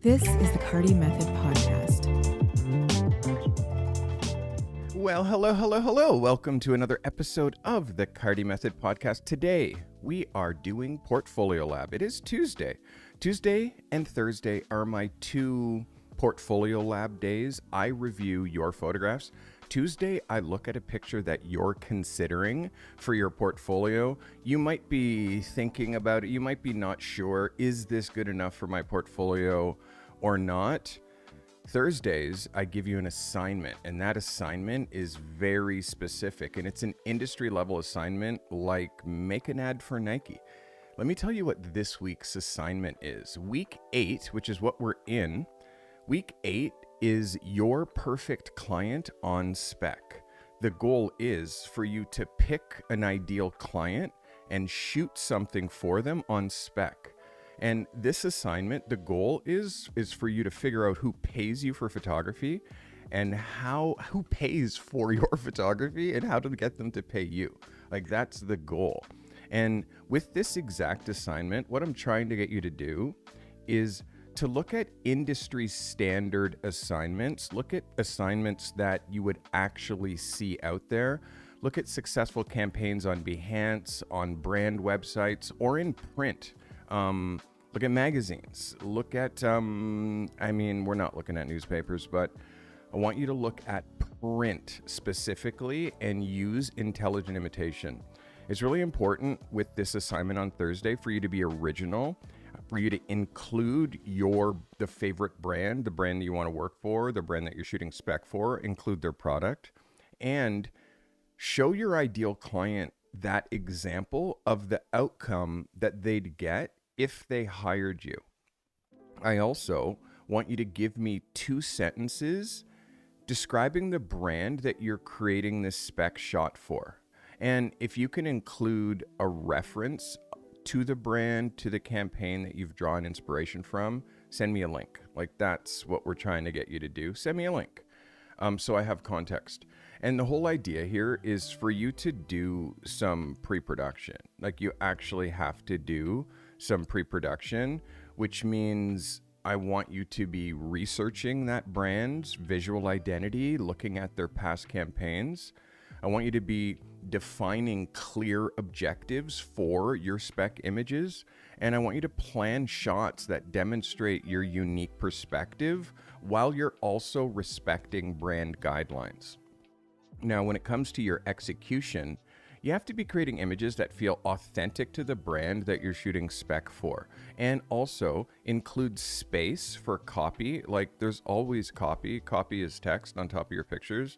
This is the Carty Method Podcast. Well, hello. Welcome to another episode of the Carty Method Podcast. Today, we are doing Portfolio Lab. It is Tuesday. Tuesday and Thursday are my two Portfolio Lab days. I review your photographs. Tuesday, I look at a picture that you're considering for your portfolio. You might be thinking about it. You might be not sure. Is this good enough for my portfolio or not? Thursdays, I give you an assignment, and that assignment is very specific, and it's an industry level assignment like make an ad for Nike. Let me tell you what this week's assignment is. Week 8, which is what we're in, week 8 is your perfect client on spec. The goal is for you to pick an ideal client and shoot something for them on spec. And this assignment, the goal is for you to figure out who pays you for photography and who pays for your photography and how to get them to pay you. Like, that's the goal. And with this exact assignment, what I'm trying to get you to do is to look at industry standard assignments, look at assignments that you would actually see out there, look at successful campaigns on Behance, on brand websites, or in print. Look at magazines, look at, we're not looking at newspapers, but I want you to look at print specifically and use intelligent imitation. It's really important with this assignment on Thursday for you to be original, for you to include the favorite brand, the brand that you want to work for, the brand that you're shooting spec for, include their product, and show your ideal client that example of the outcome that they'd get if they hired you. I also want you to give me 2 sentences describing the brand that you're creating this spec shot for. And if you can include a reference to the brand, to the campaign that you've drawn inspiration from, send me a link. Like, that's what we're trying to get you to do. Send me a link so I have context. And the whole idea here is for you to do some pre-production. Like, you actually have to do some pre-production, which means I want you to be researching that brand's visual identity, looking at their past campaigns. I want you to be defining clear objectives for your spec images, and I want you to plan shots that demonstrate your unique perspective while you're also respecting brand guidelines. Now, when it comes to your execution, you have to be creating images that feel authentic to the brand that you're shooting spec for, and also include space for copy. Like, there's always copy. Copy is text on top of your pictures.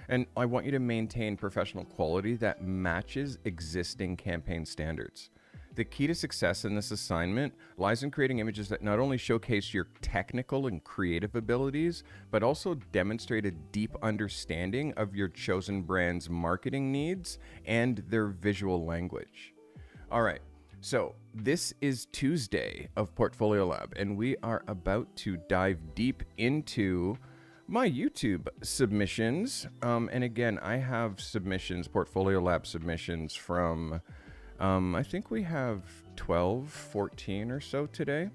And I want you to maintain professional quality that matches existing campaign standards. The key to success in this assignment lies in creating images that not only showcase your technical and creative abilities, but also demonstrate a deep understanding of your chosen brand's marketing needs and their visual language. All right, so this is Tuesday of Portfolio Lab, and we are about to dive deep into my YouTube submissions. And again, I have submissions, Portfolio Lab submissions from, I think we have 12, 14 or so today.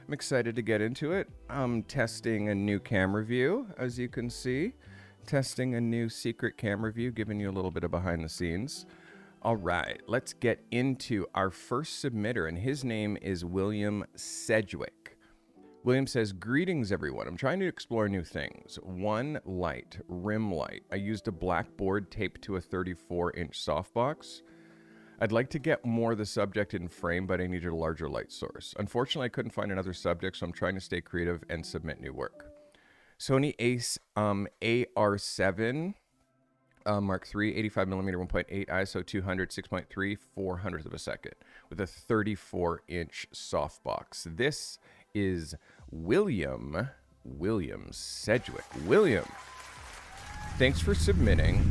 I'm excited to get into it. I'm testing a new camera view, as you can see. Testing a new secret camera view, giving you a little bit of behind the scenes. All right, let's get into our first submitter, and his name is William Sedwick. William says, greetings everyone. I'm trying to explore new things. One light, rim light. I used a black board taped to a 34-inch softbox. I'd like to get more of the subject in frame, but I needed a larger light source. Unfortunately, I couldn't find another subject, so I'm trying to stay creative and submit new work. Sony Ace AR7 Mark III, 85mm 1.8 ISO 200, 6.3, 400th of a second with a 34-inch softbox. This is William Sedwick. William, thanks for submitting.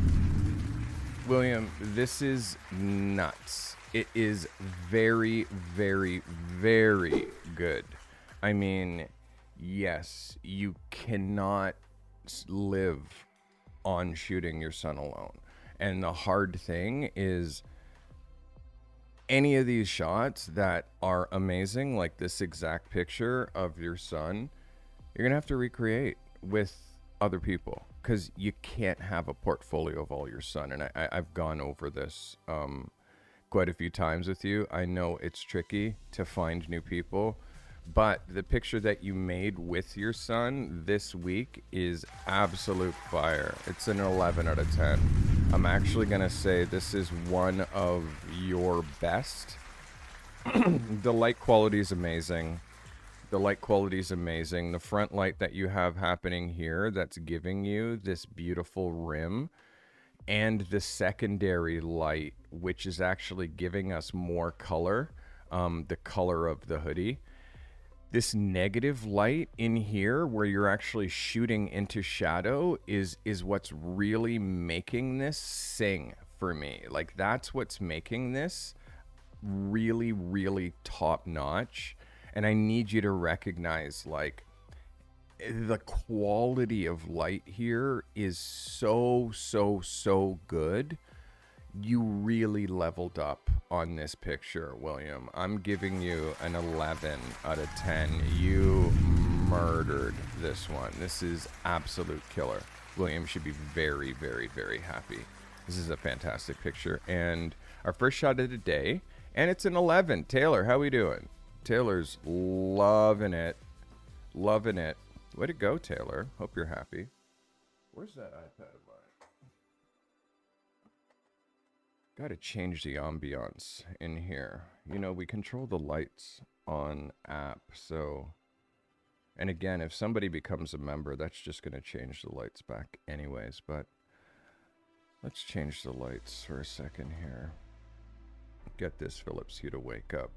William, this is nuts. It is very, very, very good. I mean, yes, you cannot live on shooting your son alone. And the hard thing is any of these shots that are amazing, like this exact picture of your son, you're going to have to recreate with other people, because you can't have a portfolio of all your sun. And I've gone over this quite a few times with you. I know it's tricky to find new people, but the picture that you made with your son this week is absolute fire. It's an 11 out of 10. I'm actually going to say this is one of your best. The light quality is amazing. The front light that you have happening here, that's giving you this beautiful rim, and the secondary light, which is actually giving us more color, the color of the hoodie. This negative light in here where you're actually shooting into shadow is what's really making this sing for me. Like, that's what's making this really, really top notch. And I need you to recognize, like, the quality of light here is so good. You really leveled up on this picture, William. I'm giving you an 11 out of 10. You murdered this one. This is absolute killer. William should be very, very, very happy. This is a fantastic picture. And our first shot of the day, and it's an 11. Taylor, how we doing? Taylor's loving it. Loving it. Way to go, Taylor. Hope you're happy. Where's that iPad of mine? Got to change the ambiance in here. You know, we control the lights on app, so... And again, if somebody becomes a member, that's just going to change the lights back anyways, but... Let's change the lights for a second here. Get this Phillips hue to wake up.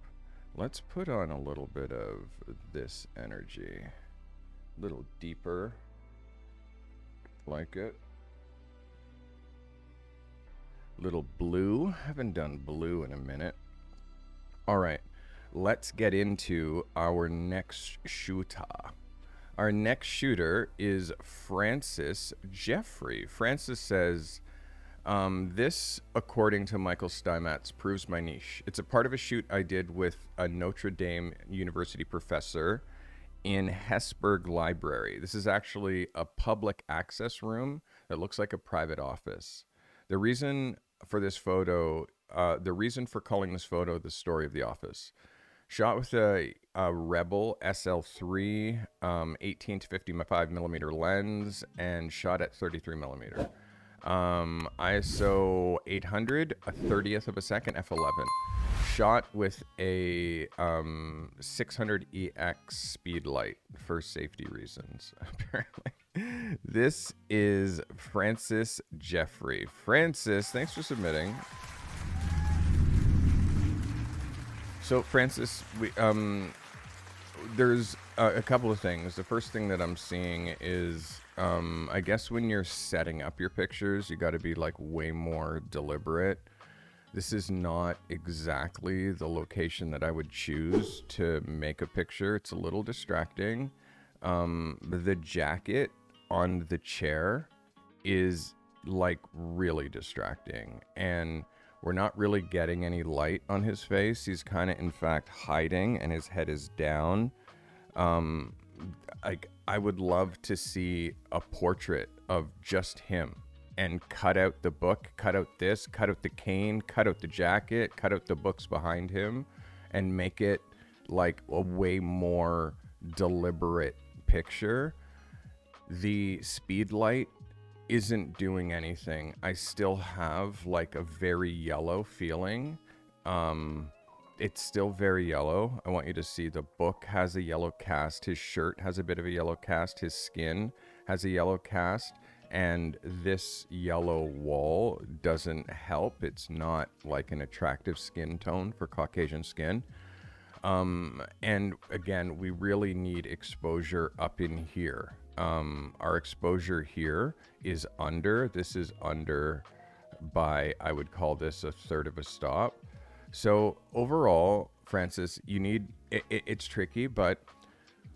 Let's put on a little bit of this energy. A little deeper. Like it. Little blue. Haven't done blue in a minute. All right, let's get into our next shooter. Our next shooter is Francis Jeffrey. Francis says, this, according to Michael Steinmetz, proves my niche. It's a part of a shoot I did with a Notre Dame University professor in Hesburgh Library. This is actually a public access room that looks like a private office. The reason for this photo, the reason for calling this photo the story of the office. Shot with a Rebel SL3 18 to 55 millimeter lens and shot at 33 millimeter. ISO 800, a 30th of a second, f11. Shot with a 600EX speed light for safety reasons, apparently. This is Francis Jeffrey. Francis, thanks for submitting. So Francis, there's a couple of things. The first thing that I'm seeing is, I guess when you're setting up your pictures, you got to be like way more deliberate. This is not exactly the location that I would choose to make a picture. It's a little distracting. The jacket on the chair is like really distracting, and we're not really getting any light on his face. He's kind of, in fact, hiding, and his head is down. I would love to see a portrait of just him and cut out the book, cut out this, cut out the cane, cut out the jacket, cut out the books behind him, and make it like a way more deliberate picture. The speed light isn't doing anything. I still have like a very yellow feeling. It's still very yellow. I want you to see the book has a yellow cast. His shirt has a bit of a yellow cast. His skin has a yellow cast. And this yellow wall doesn't help. It's not like an attractive skin tone for Caucasian skin. And again, we really need exposure up in here. Our exposure here is under. This is under by, I would call this a third of a stop. So overall, Francis, you need, it's tricky, but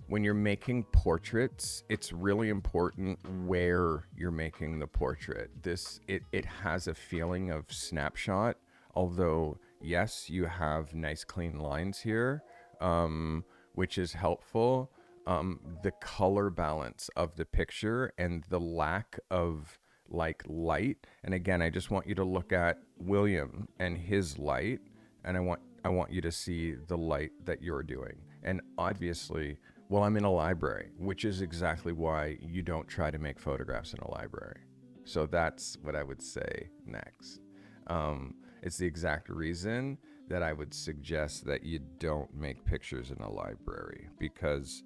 when you're making portraits, it's really important where you're making the portrait. It has a feeling of snapshot, although yes, you have nice clean lines here, which is helpful. the color balance of the picture and the lack of like light. And again, I just want you to look at William and his light, and I want you to see the light that you're doing. And obviously, well, I'm in a library, which is exactly why you don't try to make photographs in a library. So that's what I would say next. It's the exact reason that I would suggest that you don't make pictures in a library, because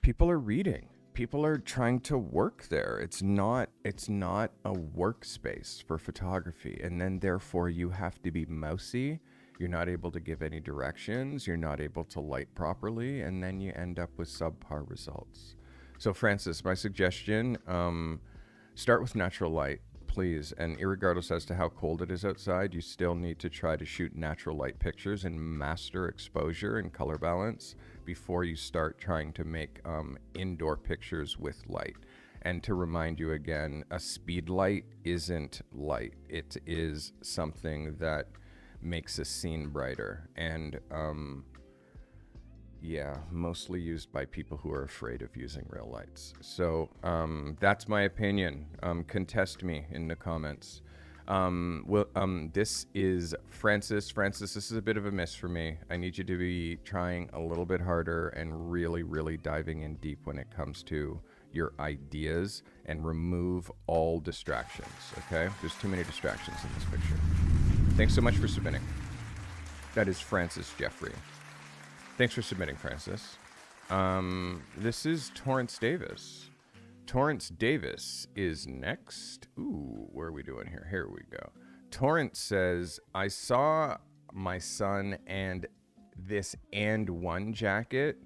people are reading. People are trying to work there. It's not a workspace for photography. And then therefore you have to be mousy. You're not able to give any directions. You're not able to light properly. And then you end up with subpar results. So Francis, my suggestion, start with natural light, please. And irregardless as to how cold it is outside, you still need to try to shoot natural light pictures and master exposure and color balance before you start trying to make indoor pictures with light. And to remind you again, a speed light isn't light. It is something that makes a scene brighter. And mostly used by people who are afraid of using real lights. So that's my opinion. Contest me in the comments. This is Francis. Francis, this is a bit of a miss for me. I need you to be trying a little bit harder and really, really diving in deep when it comes to your ideas, and remove all distractions, okay? There's too many distractions in this picture. Thanks so much for submitting. That is Francis Jeffrey. Thanks for submitting, Francis. This is Torrance Davis. Torrance Davis is next. Ooh, where are we doing here? Here we go. Torrance says, I saw my son and this and one jacket.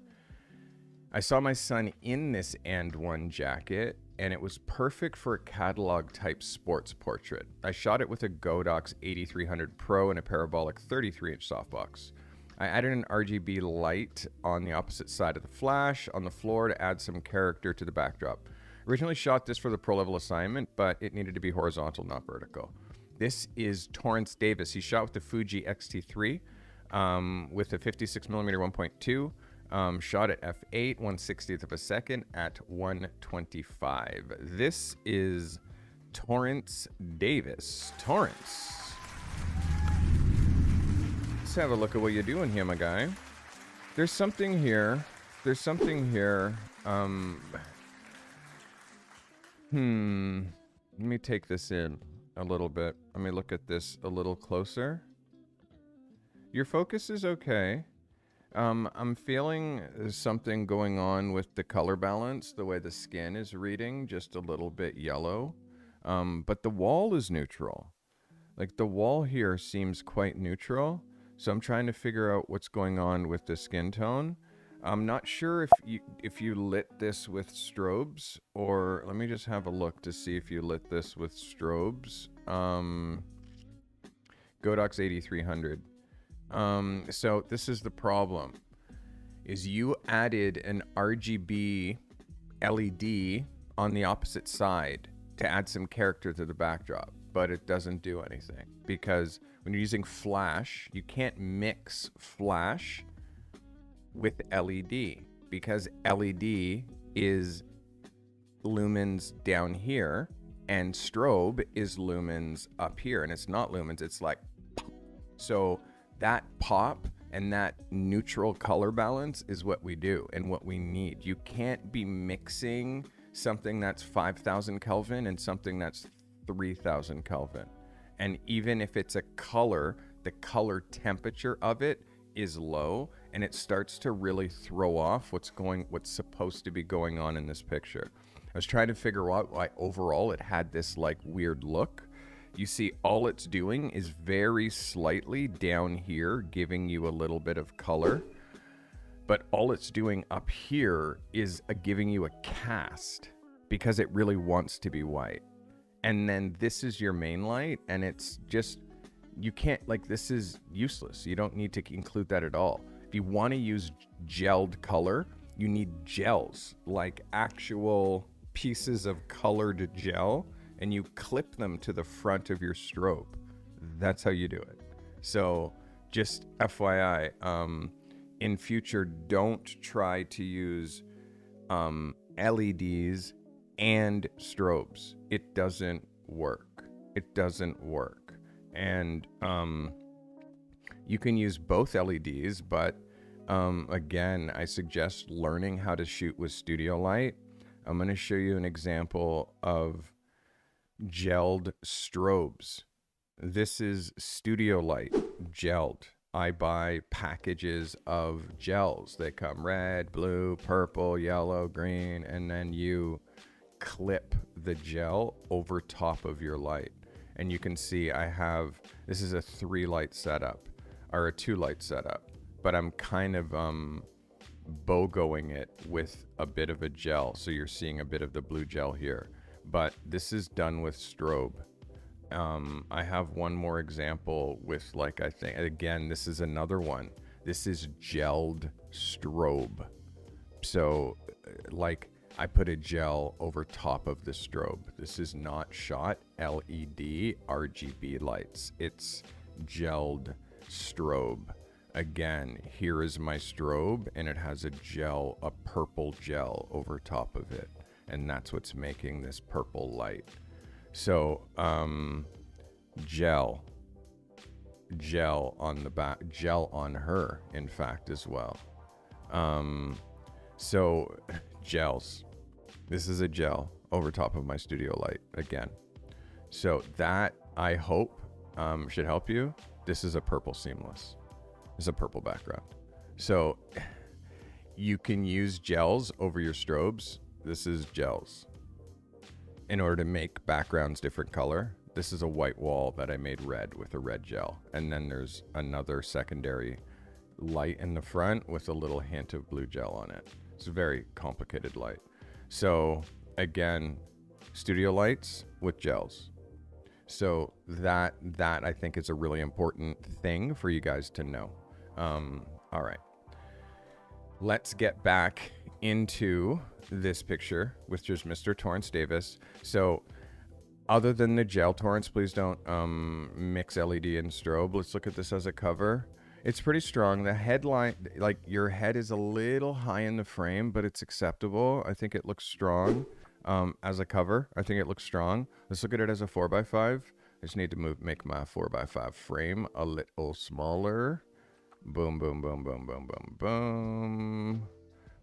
I saw my son in this and one jacket, and it was perfect for a catalog type sports portrait. I shot it with a Godox 8300 Pro and a parabolic 33-inch softbox. I added an RGB light on the opposite side of the flash on the floor to add some character to the backdrop. Originally shot this for the pro level assignment, but it needed to be horizontal, not vertical. This is Torrance Davis. He shot with the Fuji X-T3 with a 56mm 1.2. Shot at f8, 1/60th of a second at 125. This is Torrance Davis. Torrance. Let's have a look at what you're doing here, my guy. There's something here. There's something here. Let me take this in a little bit. Let me look at this a little closer. Your focus is okay. I'm feeling something going on with the color balance, the way the skin is reading, just a little bit yellow. But the wall is neutral. Like the wall here seems quite neutral. So I'm trying to figure out what's going on with the skin tone. I'm not sure if you lit this with strobes, or let me just have a look to see if you lit this with strobes. Godox 8300. So this is the problem, is you added an RGB LED on the opposite side to add some character to the backdrop, but it doesn't do anything because when you're using flash, you can't mix flash with LED because LED is lumens down here and strobe is lumens up here, and it's not lumens, it's like pop. So that pop and that neutral color balance is what we do and what we need. You can't be mixing something that's 5,000 Kelvin and something that's 3,000 Kelvin. And even if it's a color, the color temperature of it is low, and it starts to really throw off what's supposed to be going on in this picture. I was trying to figure out why overall it had this like weird look. You see, all it's doing is very slightly down here, giving you a little bit of color. But all it's doing up here is giving you a cast because it really wants to be white. And then this is your main light, and it's just, you can't, like, this is useless. You don't need to include that at all. If you want to use gelled color, you need gels, like actual pieces of colored gel, and you clip them to the front of your strobe. That's how you do it. So just FYI, in future, don't try to use LEDs and strobes. It doesn't work. It doesn't work. And you can use both LEDs, but again, I suggest learning how to shoot with studio light. I'm going to show you an example of gelled strobes. This is studio light gelled. I buy packages of gels. They come red, blue, purple, yellow, green, and then you clip the gel over top of your light. And you can see this is a 3 light setup or a 2 light setup, but I'm kind of BOGOing it with a bit of a gel. So you're seeing a bit of the blue gel here, but this is done with strobe. I have one more example with, like, I think, again, this is another one. This is gelled strobe. So, like, I put a gel over top of the strobe. This is not shot LED RGB lights. It's gelled strobe. Again, here is my strobe, and it has a purple gel over top of it. And that's what's making this purple light. So, gel on the back, gel on her, in fact, as well. So, gels. This is a gel over top of my studio light again. So that, I hope, should help you. This is a purple seamless. It's a purple background. So you can use gels over your strobes. This is gels. In order to make backgrounds different color, this is a white wall that I made red with a red gel. And then there's another secondary light in the front with a little hint of blue gel on it. It's a very complicated light. So again, studio lights with gels. So that I think is a really important thing for you guys to know. All right, let's get back into this picture, which is Mr. Torrance Davis. So other than the gel, Torrance, please don't mix LED and strobe. Let's look at this as a cover. It's pretty strong. The headline, like, your head is a little high in the frame, but it's acceptable. I think it looks strong as a cover. I think it looks strong. Let's look at it as a 4x5. I just need to make my 4x5 frame a little smaller. Boom, boom, boom, boom, boom, boom, boom.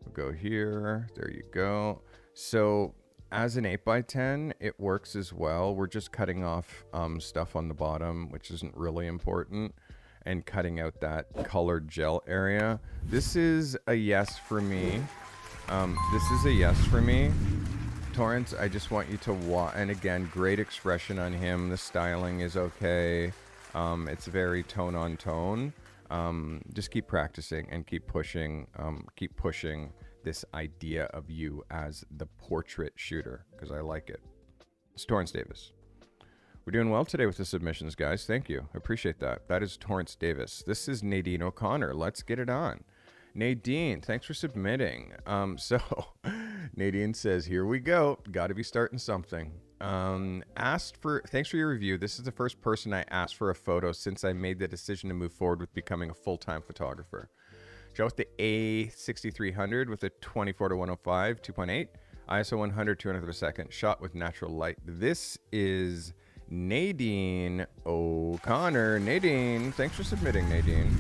We'll go here. There you go. So as an 8x10, it works as well. We're just cutting off stuff on the bottom, which isn't really important, and cutting out that colored gel area. This is a yes for me. This is a yes for me. Torrance, I just want you to watch. And again, great expression on him. The styling is okay. It's very tone on tone. Just keep practicing and keep pushing this idea of you as the portrait shooter, because I like it. It's Torrance Davis. We're doing well today with the submissions, guys. Thank you. I appreciate that. That is Torrance Davis. This is Naen O'Connor. Let's get it on. Nadine, thanks for submitting. So Nadine says, here we go. Got to be starting something. Thanks for your review. This is the first person I asked for a photo since I made the decision to move forward with becoming a full-time photographer. Shot with the A6300 with a 24-105, 2.8, ISO 100, 200 per second, shot with natural light. This is Naen O'Connor. Nadine, thanks for submitting, Nadine.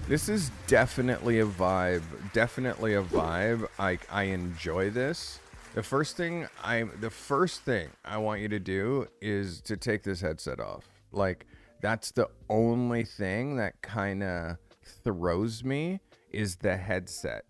This is definitely a vibe. Definitely a vibe. I enjoy this. The first thing I want you to do is to take this headset off. Like, that's the only thing that kind of throws me, is the headset.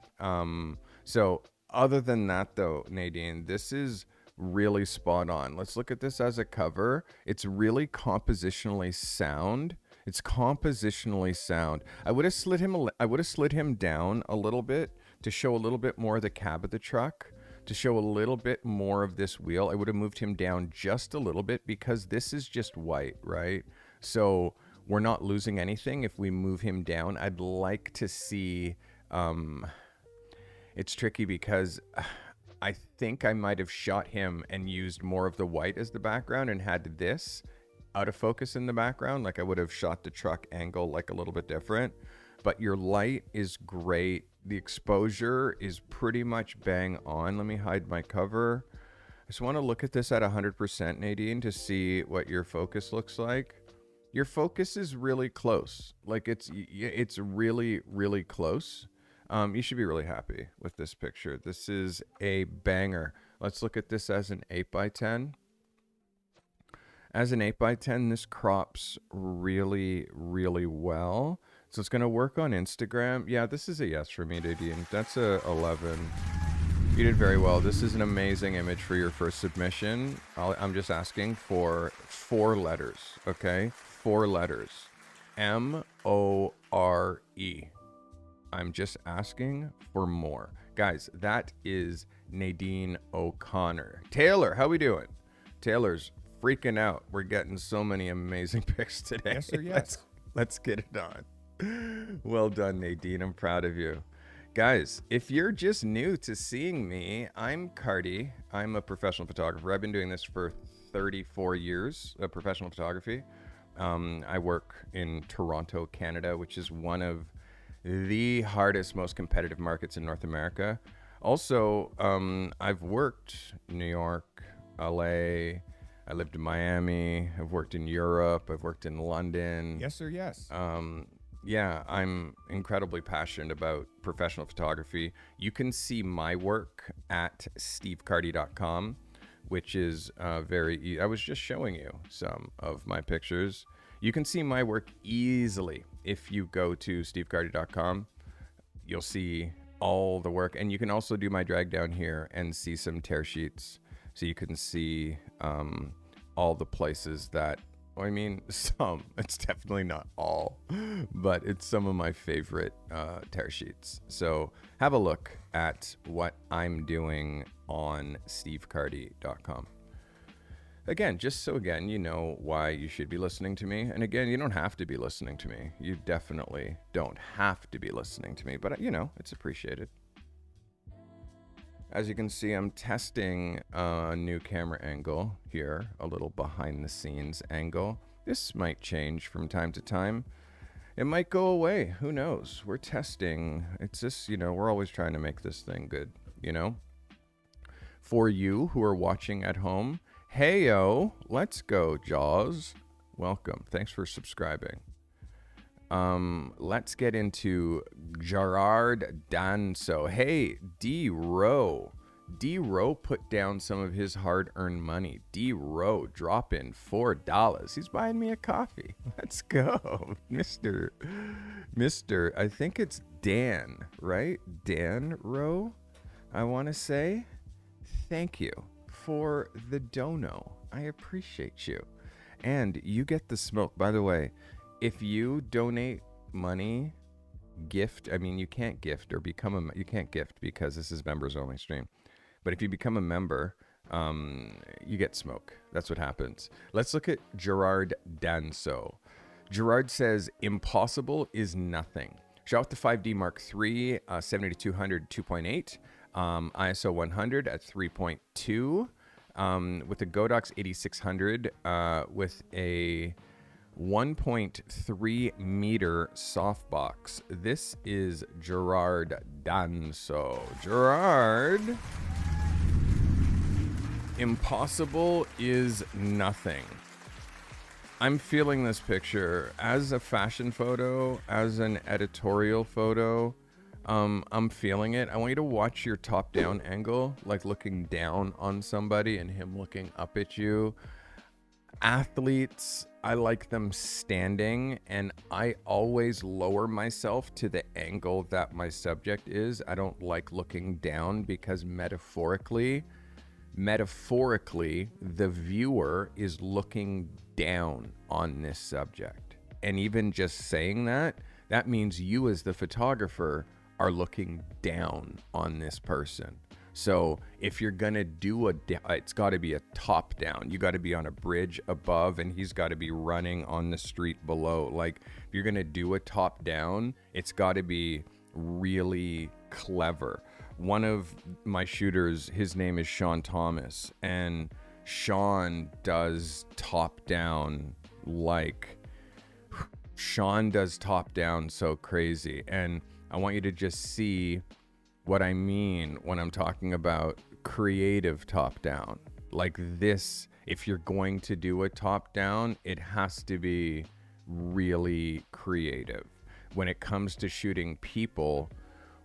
So other than that though, Nadine, this is really spot on. Let's look at this as a cover. It's really compositionally sound. It's compositionally sound. I would have slid him down a little bit to show a little bit more of the cab of the truck, to show a little bit more of this wheel. I would have moved him down just a little bit because this is just white, right? So we're not losing anything if we move him down. I'd like to see, it's tricky because I think I might have shot him and used more of the white as the background and had this out of focus in the background. Like, I would have shot the truck angle like a little bit different. but your light is great. The exposure is pretty much bang on. Let me hide my cover. I just want to look at this at 100%, Nadine, to see what your focus looks like. Your focus is really close. Like it's really, really close. You should be really happy with this picture. This is a banger. Let's look at this as an 8x10. As an 8x10, this crops really, really well. So it's going to work on Instagram. Yeah, this is a yes for me, Nadine. That's a 11. You did very well. This is an amazing image for your first submission. I'm just asking for 4 letters, okay? 4 letters. M-O-R-E. I'm just asking for more. Guys, that is Naen O'Connor. Taylor, how we doing? Taylor's freaking out. We're getting so many amazing pics today. Yes, sir, yes. Let's get it on. Well done, Nadine. I'm proud of you. Guys, if you're just new to seeing me, I'm Carty. I'm a professional photographer. I've been doing this for 34 years of professional photography. I work in Toronto, Canada, which is one of the hardest, most competitive markets in North America. Also, I've worked in New York, LA. I lived in Miami. I've worked in Europe. I've worked in London. Yes, sir, yes. Yeah, I'm incredibly passionate about professional photography. You can see my work at stevecarty.com, which is very I was just showing you some of my pictures. You can see my work easily if you go to stevecarty.com. You'll see all the work, and you can also do my drag down here and see some tear sheets, so you can see all the places that, I mean, some, it's definitely not all, but it's some of my favorite tear sheets. So have a look at what I'm doing on stevecarty.com. Again, just so again, you know why you should be listening to me. And again, you don't have to be listening to me. You definitely don't have to be listening to me, but you know, it's appreciated. As you can see, I'm testing a new camera angle here, a little behind the scenes angle. This might change from time to time. It might go away. Who knows? We're testing. It's just, you know, we're always trying to make this thing good, you know? For you who are watching at home, hey-o, let's go, Jaws. Welcome. Thanks for subscribing. Let's get into Gerard Danso. Hey, D-Row. D-Row put down some of his hard-earned money. D-Row, drop in $4. He's buying me a coffee. Let's go. Mr. I think it's Dan, right? Dan Rowe, I want to say. Thank you for the dono. I appreciate you. And you get the smoke. By the way, if you donate money, gift, I mean, you can't gift or become you can't gift because this is members only stream. But if you become a member, you get smoke. That's what happens. Let's look at Gerard Danso. Gerard says, impossible is nothing. Shot with the 5D Mark III, 70-200 2.8, ISO 100 at 3.2, with a Godox 8600, with a 1.3 meter softbox. This is Gerard Danso. Gerard, impossible is nothing. I'm feeling this picture as a fashion photo, as an editorial photo. I'm feeling it. I want you to watch your top-down angle, like looking down on somebody and him looking up at you. Athletes, I like them standing, and I always lower myself to the angle that my subject is. I don't like looking down because metaphorically, the viewer is looking down on this subject. And even just saying that means you as the photographer are looking down on this person. So if you're gonna do it's got to be a top down. You got to be on a bridge above, and he's got to be running on the street below. Like, if you're gonna do a top down, it's got to be really clever. One of my shooters, his name is Sean Thomas, and Sean does top down like Sean does top down so crazy. And I want you to just see what I mean when I'm talking about creative top down. Like this, if you're going to do a top down, it has to be really creative. When it comes to shooting people,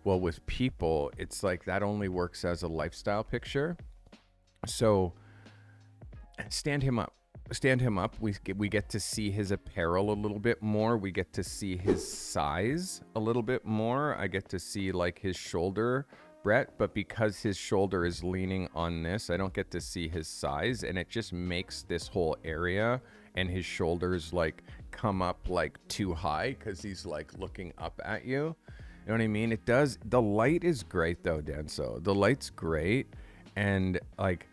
well, with people, it's like that only works as a lifestyle picture. So stand him up. We get to see his apparel a little bit more. We get to see his size a little bit more. I get to see like his shoulder breadth, but because his shoulder is leaning on this, I don't get to see his size, and it just makes this whole area and his shoulders like come up like too high because he's like looking up at you. You know what I mean? It does. The light is great though, Danso. The light's great, and like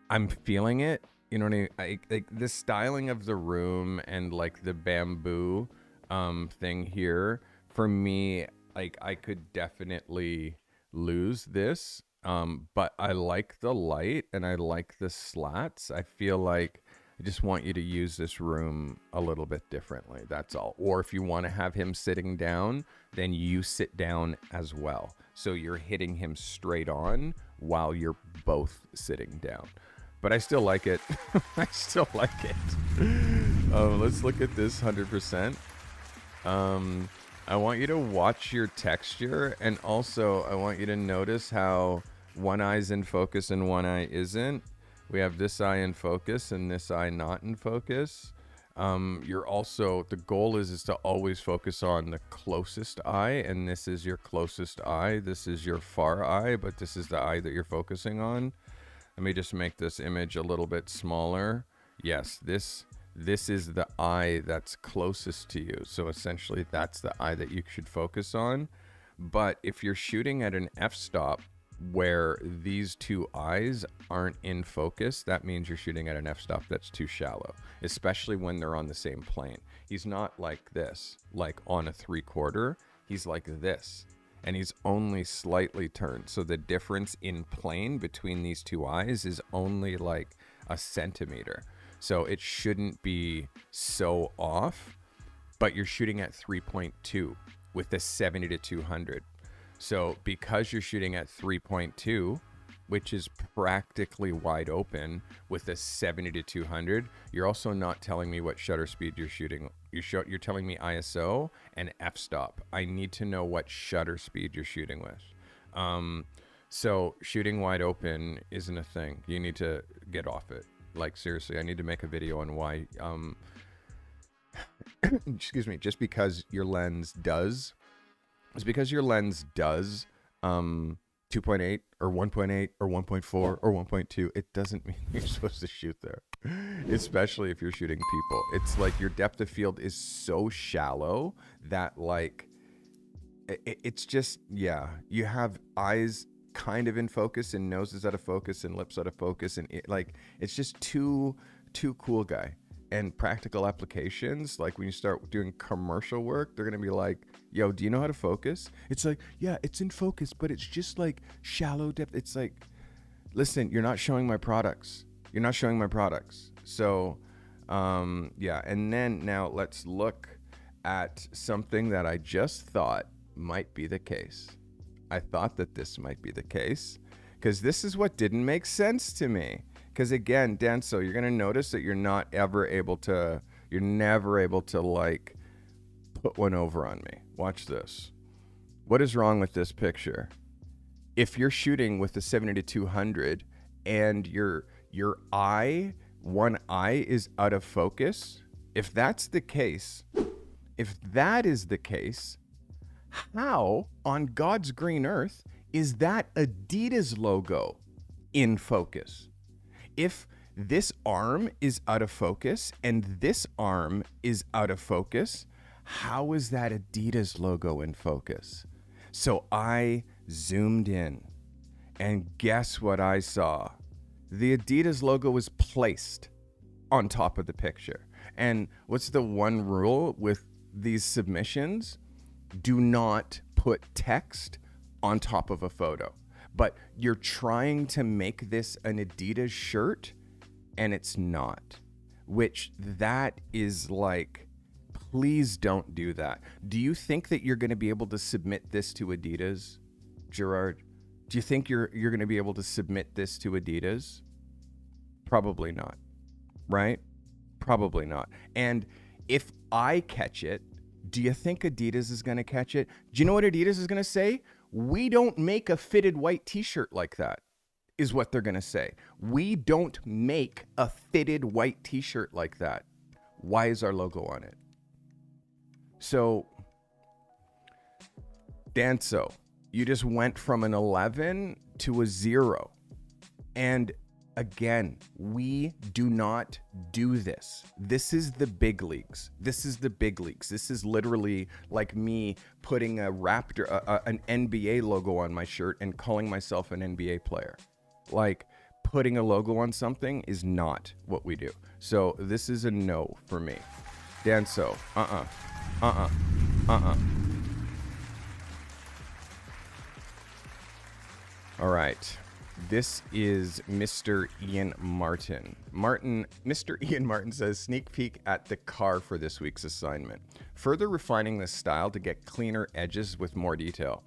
I'm feeling it. You know what I mean? Like the styling of the room and like the bamboo thing here, for me, like I could definitely lose this, but I like the light and I like the slats. I feel like I just want you to use this room a little bit differently. That's all. Or if you want to have him sitting down, then you sit down as well. So you're hitting him straight on while you're both sitting down. But I still like it. I still like it. Let's look at this 100%. I want you to watch your texture, and also I want you to notice how one eye's in focus and one eye isn't. We have this eye in focus and this eye not in focus. You're also, the goal is to always focus on the closest eye, and this is your closest eye. This is your far eye, but this is the eye that you're focusing on. Let me just make this image a little bit smaller. Yes, this is the eye that's closest to you. So essentially that's the eye that you should focus on. But if you're shooting at an f-stop where these two eyes aren't in focus, that means you're shooting at an f-stop that's too shallow, especially when they're on the same plane. He's not like this, like on a 3/4. He's like this. And he's only slightly turned. So the difference in plane between these two eyes is only like a centimeter. So it shouldn't be so off, but you're shooting at 3.2 with the 70 to 200. So because you're shooting at 3.2, which is practically wide open with a 70 to 200, you're also not telling me what shutter speed you're shooting. You're telling me ISO and f-stop. I need to know what shutter speed you're shooting with. So shooting wide open isn't a thing. You need to get off it. Like seriously, I need to make a video on why, excuse me, just because your lens does, 2.8 or 1.8 or 1.4 or 1.2, it doesn't mean you're supposed to shoot there, especially if you're shooting people. It's like your depth of field is so shallow that like it's just, yeah, you have eyes kind of in focus and noses out of focus and lips out of focus, and it's just too cool, guy. And practical applications, like when you start doing commercial work, they're gonna be like, yo, do you know how to focus? It's like, yeah, it's in focus, but it's just like shallow depth. It's like, listen, you're not showing my products. So yeah, and then now let's look at something that I just thought might be the case. I thought that this might be the case because this is what didn't make sense to me. Because again, Danso, you're going to notice that you're never able to like put one over on me. Watch this. What is wrong with this picture? If you're shooting with the 70 to 200 and your eye, one eye is out of focus, if that is the case, how on God's green earth is that Adidas logo in focus? If this arm is out of focus and this arm is out of focus, how is that Adidas logo in focus? So I zoomed in, and guess what I saw? The Adidas logo was placed on top of the picture. And what's the one rule with these submissions? Do not put text on top of a photo. But you're trying to make this an Adidas shirt, and it's not. Which that is like, Please don't do that. Do you think that you're going to be able to submit this to Adidas, Gerard? Do you think you're going to be able to submit this to Adidas? Probably not, right? Probably not. And if I catch it, do you think Adidas is going to catch it? Do you know what Adidas is going to say? We don't make a fitted white t-shirt like that, is what they're going to say. We don't make a fitted white t-shirt like that. Why is our logo on it? So, Danso, you just went from an 11 to a 0. And again, we do not do this. This is the big leagues. This is the big leagues. This is literally like me putting a Raptor, an NBA logo on my shirt and calling myself an NBA player. Like, putting a logo on something is not what we do. So this is a no for me. Danso, All right. This is Mr. Ian Martin. Mr. Ian Martin says, sneak peek at the car for this week's assignment. Further refining the style to get cleaner edges with more detail.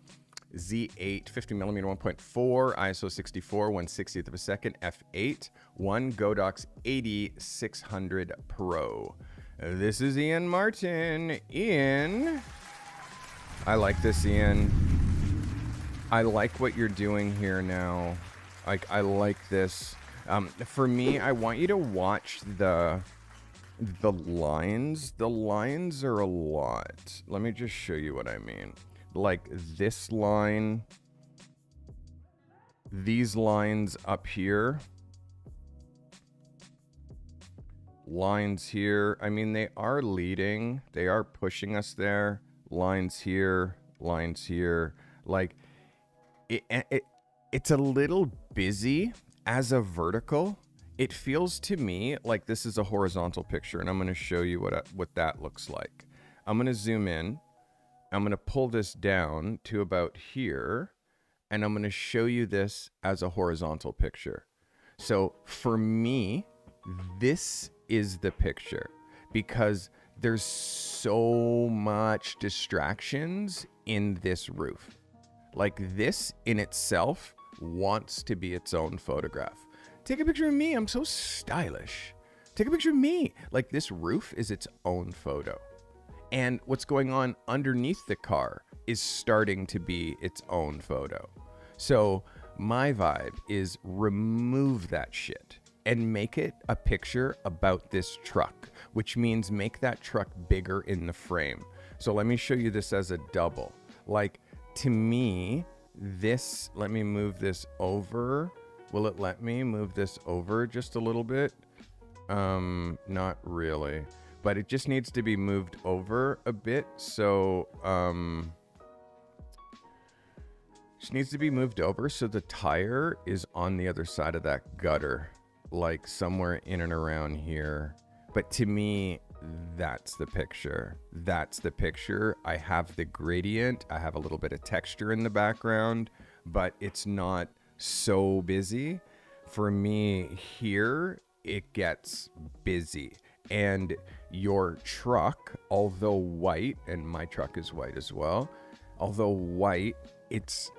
Z8 50mm 1.4 ISO 64 1/60th of a second f8 1 Godox 8600 Pro. This is Ian Martin. Ian, I like this, Ian. I like what you're doing here now. I like this. For me, I want you to watch the lines. The lines are a lot. Let me just show you what I mean. Like this line, these lines up here, lines here. I mean, they are leading. They are pushing us there. Lines here, lines here. Like, it's a little busy as a vertical. It feels to me like this is a horizontal picture, and I'm going to show you what that looks like. I'm going to zoom in. I'm going to pull this down to about here, and I'm going to show you this as a horizontal picture. So for me, this is the picture because there's so much distractions in this roof. Like, this in itself wants to be its own photograph. Take a picture of me. I'm so stylish. Take a picture of me. Like, this roof is its own photo. And what's going on underneath the car is starting to be its own photo. So my vibe is remove that shit and make it a picture about this truck, which means make that truck bigger in the frame. So let me show you this as a double. Like, to me, this, let me move this over. Will it let me move this over just a little bit? Not really. But it just needs to be moved over a bit. So, just needs to be moved over so the tire is on the other side of that gutter, like somewhere in and around here. But to me, that's the picture. That's the picture. I have the gradient. I have a little bit of texture in the background, but it's not so busy. For me here, it gets busy. And your truck, although white, and my truck is white as well, although white, it's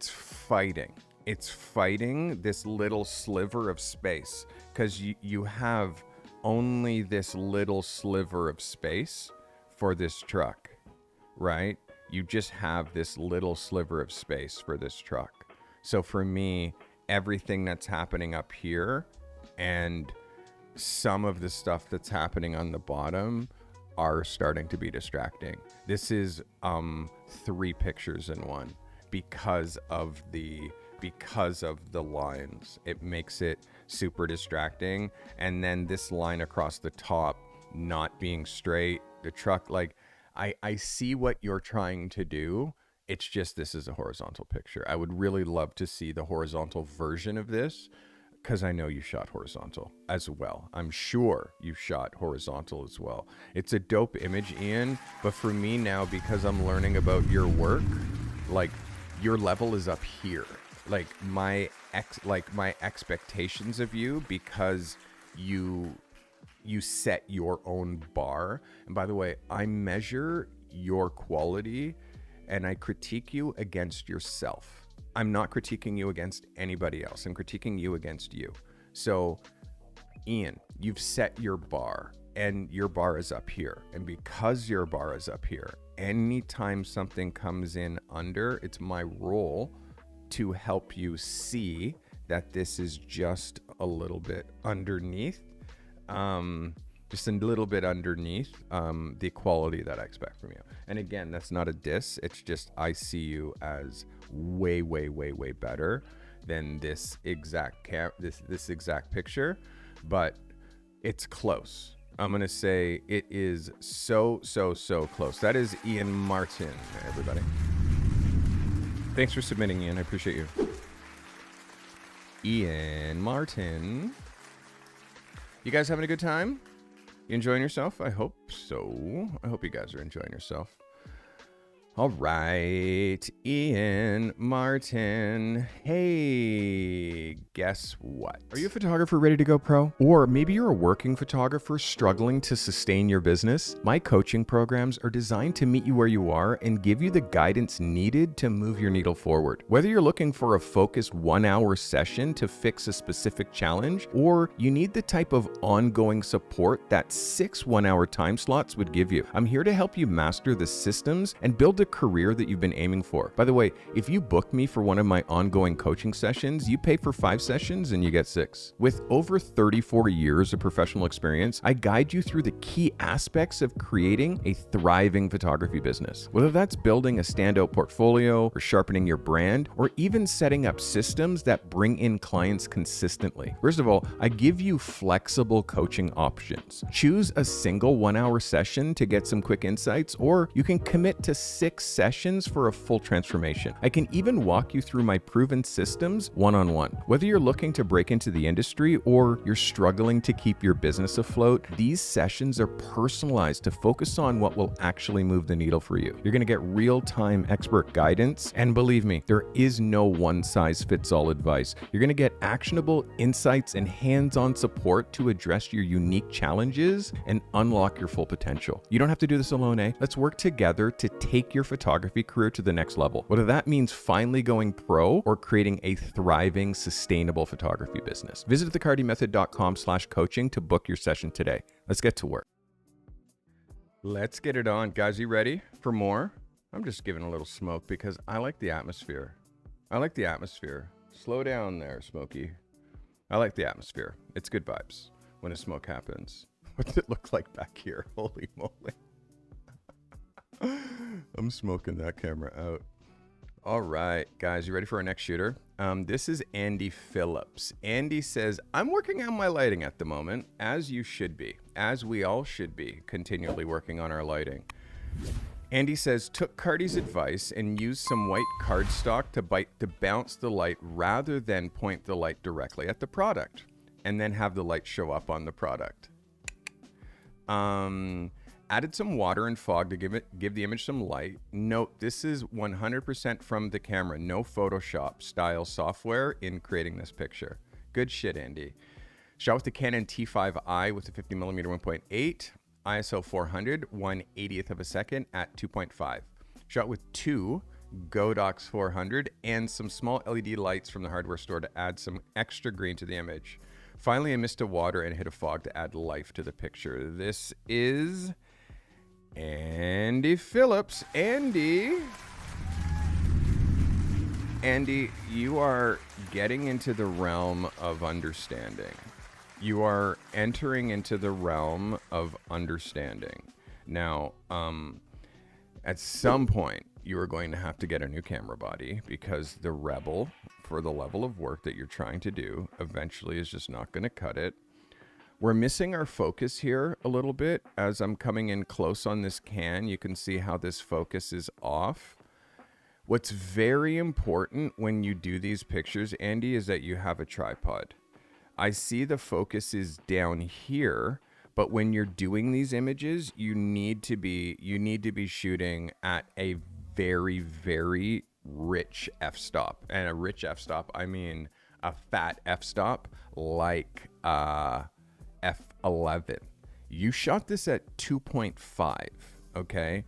fighting. It's fighting this little sliver of space because you have only this little sliver of space for this truck, right? You just have this little sliver of space for this truck. So for me, everything that's happening up here and some of the stuff that's happening on the bottom are starting to be distracting. This is 3 pictures in one because of the lines. It makes it super distracting. And then this line across the top not being straight, the truck, like I see what you're trying to do. It's just, this is a horizontal picture. I would really love to see the horizontal version of this, because I know you shot horizontal as well. I'm sure you shot horizontal as well. It's a dope image, Ian, but for me now, because I'm learning about your work, like, your level is up here. Like, my expectations of you, because you you set your own bar. And by the way, I measure your quality and I critique you against yourself. I'm not critiquing you against anybody else. I'm critiquing you against you. So Ian, you've set your bar and your bar is up here. And because your bar is up here, anytime something comes in under, it's my role to help you see that this is just a little bit underneath, just a little bit underneath the quality that I expect from you. And again, that's not a diss. It's just I see you as way, way, way, way better than this exact this exact picture, but it's close. I'm gonna say it is so close. That is Ian Martin, everybody. Thanks for submitting, Ian. I appreciate you. Ian Martin. You guys having a good time? You enjoying yourself? I hope so. I hope you guys are enjoying yourself. All right, Ian Martin. Hey, guess what? Are you a photographer ready to go pro? Or maybe you're a working photographer struggling to sustain your business? My coaching programs are designed to meet you where you are and give you the guidance needed to move your needle forward. Whether you're looking for a focused 1-hour session to fix a specific challenge, or you need the type of ongoing support that 6 1-hour time slots would give you, I'm here to help you master the systems and build a career that you've been aiming for. By the way, if you book me for one of my ongoing coaching sessions, you pay for 5 sessions and you get 6. With over 34 years of professional experience, I guide you through the key aspects of creating a thriving photography business. Whether that's building a standout portfolio or sharpening your brand, or even setting up systems that bring in clients consistently. First of all, I give you flexible coaching options. Choose a single 1-hour session to get some quick insights, or you can commit to 6 sessions for a full transformation. I can even walk you through my proven systems one-on-one. Whether you're looking to break into the industry or you're struggling to keep your business afloat, these sessions are personalized to focus on what will actually move the needle for you. You're going to get real-time expert guidance, and believe me, there is no one-size-fits-all advice. You're going to get actionable insights and hands-on support to address your unique challenges and unlock your full potential. You don't have to do this alone, eh? Let's work together to take your photography career to the next level. Whether that means finally going pro or creating a thriving, sustainable photography business. Visit thecartymethod.com/coaching to book your session today. Let's get to work. Let's get it on. Guys, you ready for more? I'm just giving a little smoke because I like the atmosphere. I like the atmosphere. Slow down there, Smokey. I like the atmosphere. It's good vibes when a smoke happens. What does it look like back here? Holy moly. I'm smoking that camera out. All right, guys, you ready for our next shooter? This is Andy Phillips. Andy says, I'm working on my lighting at the moment, as you should be, as we all should be, continually working on our lighting. Andy says, took Carty's advice and used some white cardstock to bounce the light rather than point the light directly at the product and then have the light show up on the product. Added some water and fog to give the image some light. Note, this is 100% from the camera, no Photoshop style software in creating this picture. Good shit, Andy. Shot with the Canon T5i with a 50mm 1.8, ISO 400, 1/80th of a second at 2.5. Shot with 2 Godox 400 and some small LED lights from the hardware store to add some extra green to the image. Finally, I missed a water and hit a fog to add life to the picture. This is Andy Phillips. Andy, you are getting into the realm of understanding. You are entering into the realm of understanding. Now, at some point, you are going to have to get a new camera body because the Rebel, for the level of work that you're trying to do, eventually is just not going to cut it. We're missing our focus here a little bit. As I'm coming in close on this can, you can see how this focus is off. What's very important when you do these pictures, Andy, is that you have a tripod. I see the focus is down here, but when you're doing these images, you need to be shooting at a very, very rich f-stop. And a rich f-stop, I mean a fat f-stop like F11. You shot this at 2.5, okay?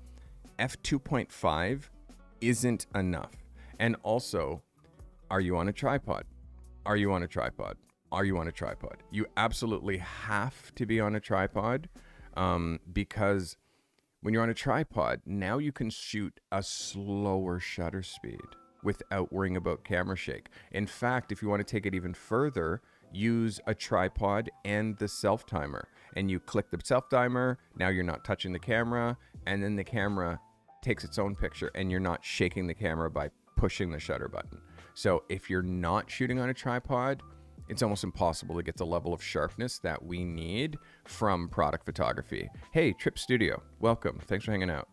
f2.5 isn't enough. And also, are you on a tripod? Are you on a tripod? Are you on a tripod? You absolutely have to be on a tripod, because when you're on a tripod, now you can shoot a slower shutter speed without worrying about camera shake. In fact, if you want to take it even further, use a tripod and the self timer. And you click the self timer, now you're not touching the camera, and then the camera takes its own picture and you're not shaking the camera by pushing the shutter button. So if you're not shooting on a tripod, it's almost impossible to get the level of sharpness that we need from product photography. Hey, Trip Studio, welcome. Thanks for hanging out.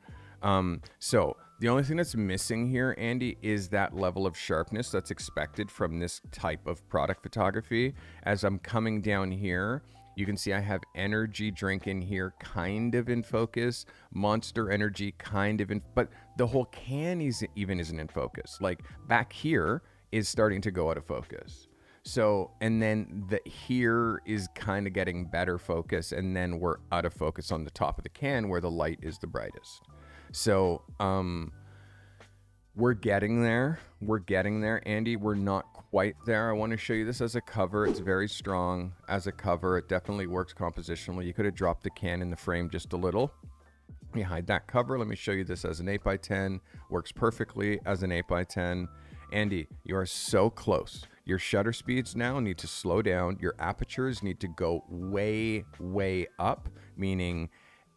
So the only thing that's missing here, Andy, is that level of sharpness that's expected from this type of product photography. As I'm coming down here, you can see I have energy drink in here, kind of in focus, Monster Energy kind of in, but the whole can even isn't in focus. Like back here is starting to go out of focus. So, and then the here is kind of getting better focus, and then we're out of focus on the top of the can where the light is the brightest. So, we're getting there. We're getting there, Andy. We're not quite there. I want to show you this as a cover. It's very strong as a cover. It definitely works compositionally. You could have dropped the can in the frame just a little. Let me hide that cover. Let me show you this as an 8x10. Works perfectly as an 8x10. Andy, you are so close. Your shutter speeds now need to slow down. Your apertures need to go way, way up, meaning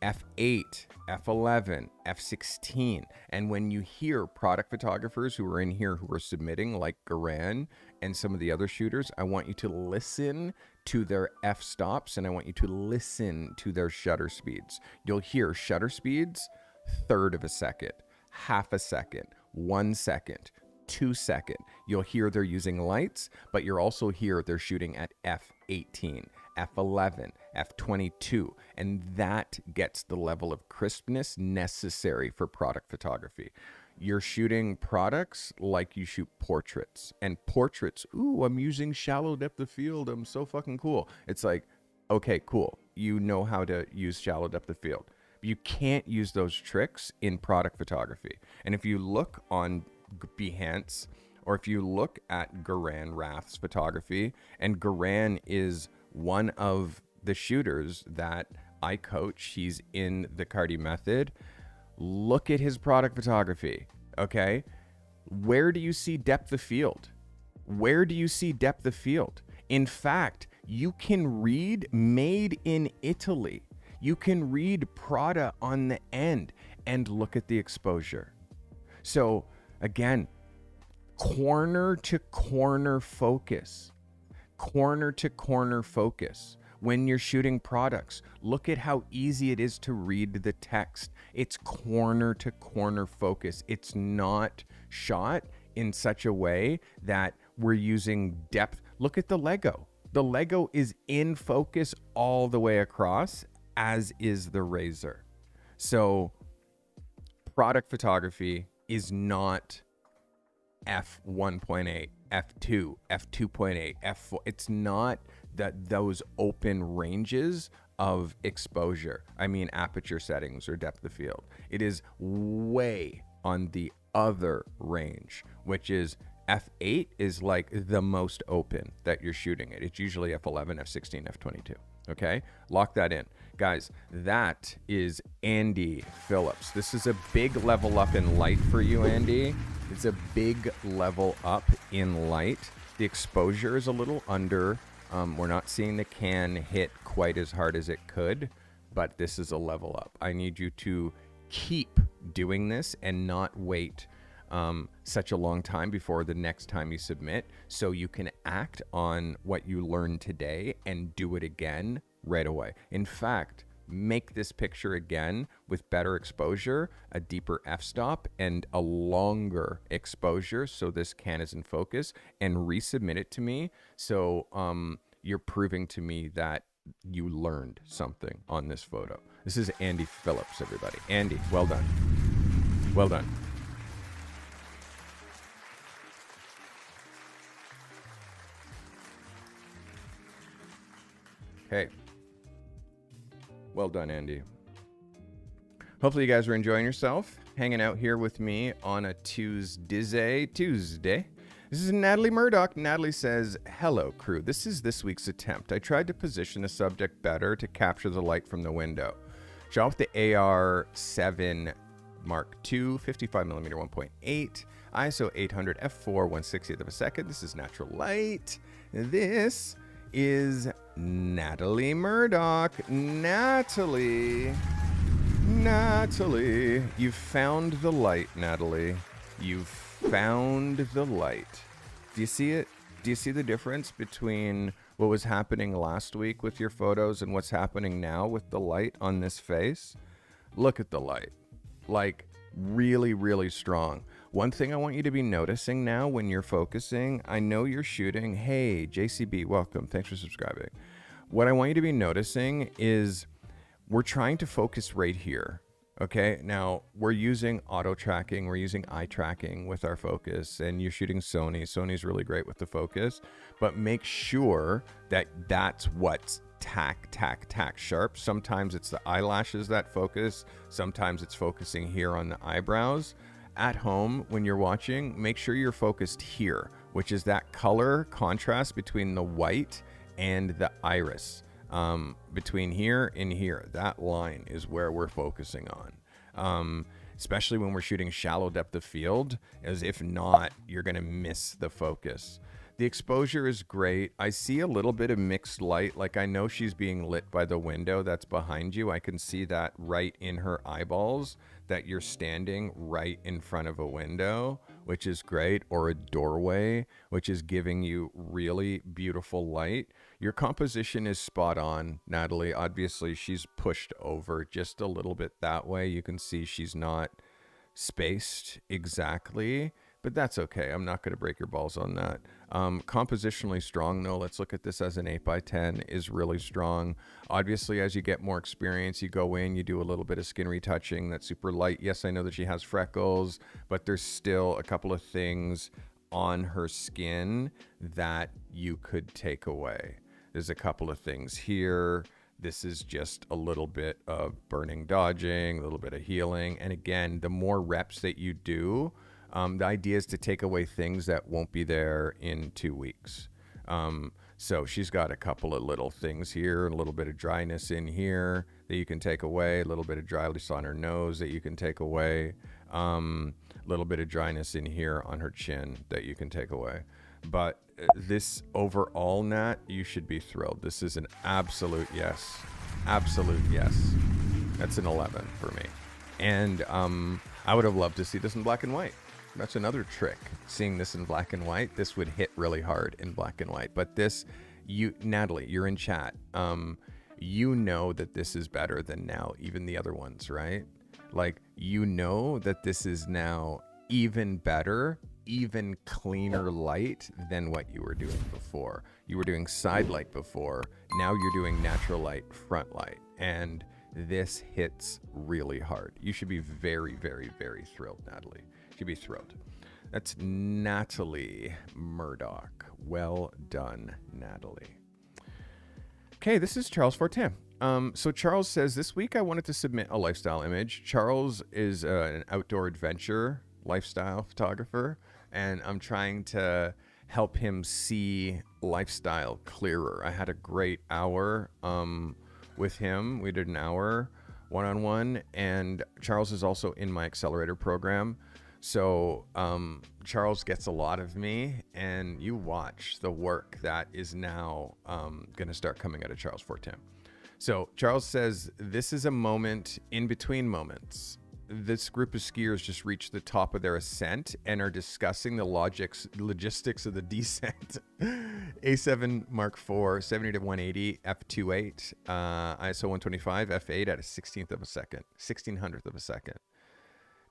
f8, f11, f16. And when you hear product photographers who are in here who are submitting, like Garand and some of the other shooters, I want you to listen to their f-stops and I want you to listen to their shutter speeds. You'll hear shutter speeds, third of a second, half a second, 1 second, 2 second. You'll hear they're using lights, but you'll also hear they're shooting at f18, f11, f22, and that gets the level of crispness necessary for product photography. You're shooting products like you shoot portraits, and portraits, ooh, I'm using shallow depth of field, I'm so fucking cool. It's like, okay, cool, you know how to use shallow depth of field. You can't use those tricks in product photography. And if you look on Behance, or if you look at Garand Rath's photography, and Garand is one of the shooters that I coach, he's in the Carty method. Look at his product photography, okay? Where do you see depth of field? Where do you see depth of field? In fact, you can read made in Italy. You can read Prada on the end and look at the exposure. So again, corner to corner focus. Corner to corner focus. When you're shooting products, look at how easy it is to read the text. It's corner to corner focus. It's not shot in such a way that we're using depth. Look at the Lego. The Lego is in focus all the way across, as is the razor. So product photography is not f1.8, f2, f2.8, f4. It's not that those open ranges of exposure. I mean aperture settings or depth of field. It is way on the other range, which is f8 is like the most open that you're shooting it. It's usually f11, f16, f22. Okay, lock that in. Guys, that is Andy Phillips. This is a big level up in light for you, Andy. It's a big level up in light. The exposure is a little under. We're not seeing the can hit quite as hard as it could, but this is a level up. I need you to keep doing this and not wait such a long time before the next time you submit, so you can act on what you learned today and do it again right away. In fact, make this picture again with better exposure, a deeper f-stop, and a longer exposure so this can is in focus, and resubmit it to me so you're proving to me that you learned something on this photo. This is Andy Phillips, everybody. Andy, well done. Well done. Okay. Well done, Andy. Hopefully you guys are enjoying yourself, hanging out here with me on a Tuesday. This is Natalie Murdoch. Natalie says, hello, crew. This is this week's attempt. I tried to position the subject better to capture the light from the window. Shot with the AR7 Mark II, 55mm 1.8, ISO 800, f4, 1/60th of a second. This is natural light. This is Natalie Murdoch. Natalie, you found the light, Natalie. You found the light. Do you see it? Do you see the difference between what was happening last week with your photos and what's happening now with the light on this face? Look at the light. Like, really, really strong. One thing I want you to be noticing now when you're focusing, I know you're shooting. Hey, JCB, welcome. Thanks for subscribing. What I want you to be noticing is we're trying to focus right here. Okay, now we're using auto tracking, we're using eye tracking with our focus, and you're shooting Sony. Sony's really great with the focus, but make sure that that's what's tack sharp. Sometimes it's the eyelashes that focus, sometimes it's focusing here on the eyebrows. At home, when you're watching, make sure you're focused here, which is that color contrast between the white and the iris. Between here and here, that line is where we're focusing on. Especially when we're shooting shallow depth of field, as if not, you're going to miss the focus. The exposure is great. I see a little bit of mixed light. Like, I know she's being lit by the window that's behind you. I can see that right in her eyeballs, that you're standing right in front of a window, which is great, or a doorway, which is giving you really beautiful light. Your composition is spot on, Natalie. Obviously, she's pushed over just a little bit that way. You can see she's not spaced exactly, but that's okay. I'm not going to break your balls on that. Compositionally strong, though. Let's look at this as an 8x10 is really strong. Obviously, as you get more experience, you go in, you do a little bit of skin retouching. That's super light. Yes, I know that she has freckles, but there's still a couple of things on her skin that you could take away. There's a couple of things here. This is just a little bit of burning, dodging, a little bit of healing. And again, the more reps that you do, the idea is to take away things that won't be there in 2 weeks. So she's got a couple of little things here, a little bit of dryness in here that you can take away, a little bit of dryness on her nose that you can take away, a little bit of dryness in here on her chin that you can take away. But this overall, Nat, you should be thrilled. This is an absolute yes. Absolute yes. That's an 11 for me. And I would have loved to see this in black and white. That's another trick. Seeing this in black and white, this would hit really hard in black and white. But this, Natalie, you're in chat. You know that this is better than now even the other ones, right? Like, you know that this is now even better, even cleaner light than what you were doing before. You were doing side light before. Now you're doing natural light, front light. And this hits really hard. You should be very, very, very thrilled, Natalie. You should be thrilled. That's Natalie Murdoch. Well done, Natalie. Okay, this is Charles Fortin. So Charles says, this week I wanted to submit a lifestyle image. Charles is an outdoor adventure lifestyle photographer, and I'm trying to help him see lifestyle clearer. I had a great hour with him. We did an hour one-on-one, and Charles is also in my accelerator program. So Charles gets a lot of me, and you watch the work that is now going to start coming out of Charles Fortin. So Charles says, this is a moment in between moments. This group of skiers just reached the top of their ascent and are discussing the logistics of the descent. A7 Mark IV, 70 to 180, f2.8, ISO 125, f8 at a 16th of a second, 1600th of a second.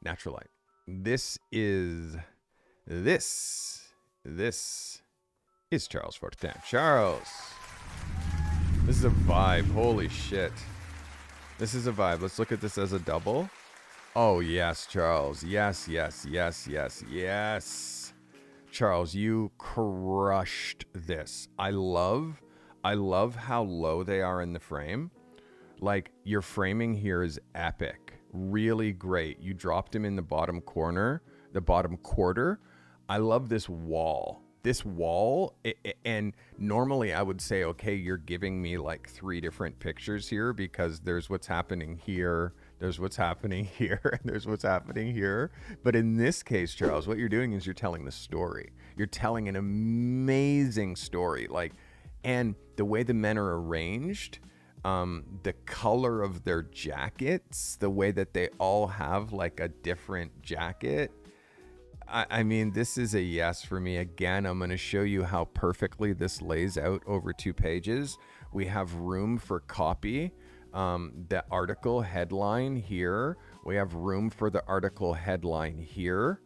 Natural light. This is Charles Fortin. Charles. This is a vibe. Holy shit. This is a vibe. Let's look at this as a double. Oh, yes, Charles. Yes. Charles, you crushed this. I love how low they are in the frame. Like, your framing here is epic. Really great. You dropped him in the bottom corner, the bottom quarter. I love this wall. And normally I would say, okay, you're giving me like 3 different pictures here because there's what's happening here, there's what's happening here, and there's what's happening here. But in this case, Charles, what you're doing is you're telling the story. You're telling an amazing story. Like, and the way the men are arranged, the color of their jackets, the way that they all have like a different jacket. I mean, this is a yes for me. Again, I'm going to show you how perfectly this lays out over 2 pages. We have room for copy. The article headline here. We have room for the article headline here.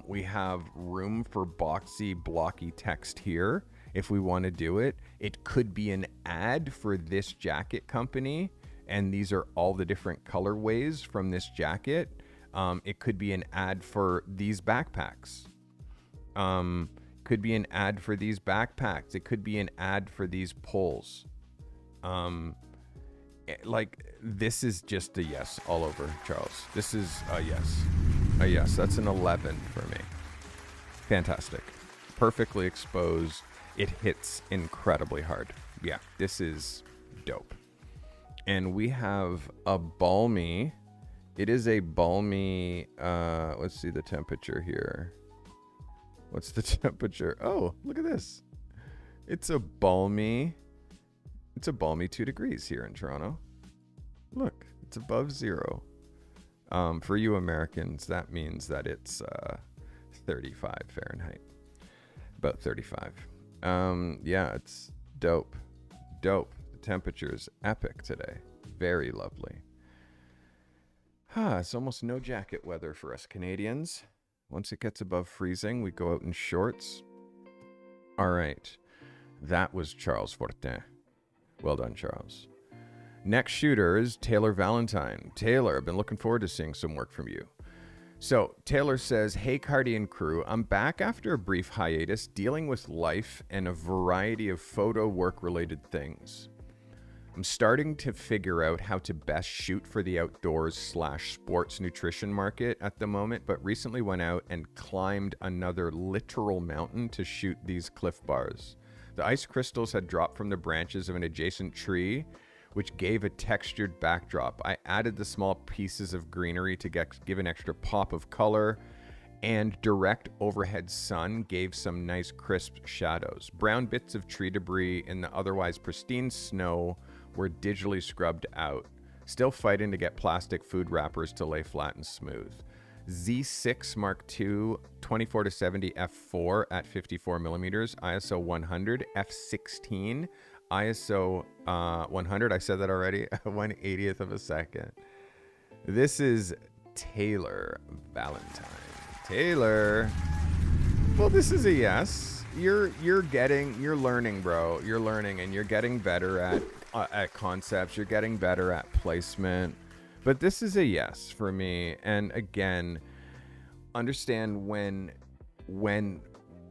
We have room for boxy, blocky text here if we want to do it. It could be an ad for this jacket company, and these are all the different colorways from this jacket. It could be an ad for these backpacks. Could be an ad for these backpacks. It could be an ad for these poles. Like, this is just a yes all over, Charles. This is a yes. A yes. That's an 11 for me. Fantastic. Perfectly exposed. It hits incredibly hard. Yeah, this is dope. And we have a balmy... It is a balmy, let's see the temperature here. What's the temperature? Oh, look at this. It's a balmy 2 degrees here in Toronto. Look, it's above 0. For you Americans, that means that it's 35 Fahrenheit. About 35. Yeah, it's dope. The temperature is epic today. Very lovely. It's almost no jacket weather for us Canadians. Once it gets above freezing, we go out in shorts. All right. That was Charles Fortin. Well done, Charles. Next shooter is Taylor Valentine. Taylor, I've been looking forward to seeing some work from you. So Taylor says, hey, Carty and crew, I'm back after a brief hiatus dealing with life and a variety of photo work related things. I'm starting to figure out how to best shoot for the outdoors/sports nutrition market at the moment, but recently went out and climbed another literal mountain to shoot these Cliff Bars. The ice crystals had dropped from the branches of an adjacent tree, which gave a textured backdrop. I added the small pieces of greenery to give an extra pop of color, and direct overhead sun gave some nice crisp shadows. Brown bits of tree debris in the otherwise pristine snow were digitally scrubbed out, still fighting to get plastic food wrappers to lay flat and smooth. Z6 Mark II 24-70 f4 at 54 millimeters, ISO 100, f16, ISO 100, I said that already, 1/80th of a second. This is Taylor Valentine. Taylor, well, this is a yes. You're learning, bro. You're learning, and you're getting better at concepts. You're getting better at placement. But this is a yes for me. And again, understand when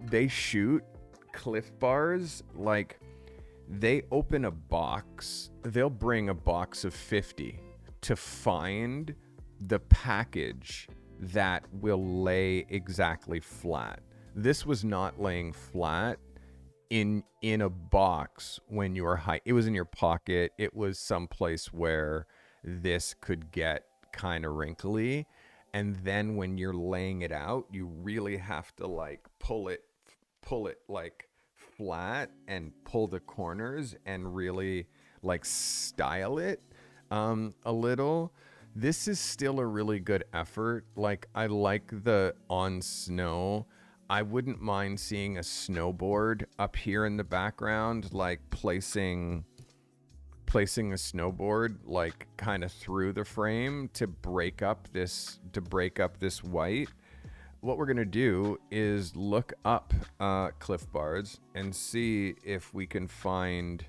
they shoot Cliff Bars, like, they open a box, they'll bring a box of 50 to find the package that will lay exactly flat. This was not laying flat in a box when you were high. It was in your pocket. It was someplace where this could get kind of wrinkly. And then when you're laying it out, you really have to like pull it like flat and pull the corners and really like style it a little. This is still a really good effort. Like, I like the on snow. I wouldn't mind seeing a snowboard up here in the background, like placing a snowboard like kind of through the frame to break up this white. What we're gonna do is look up Cliff Bars and see if we can find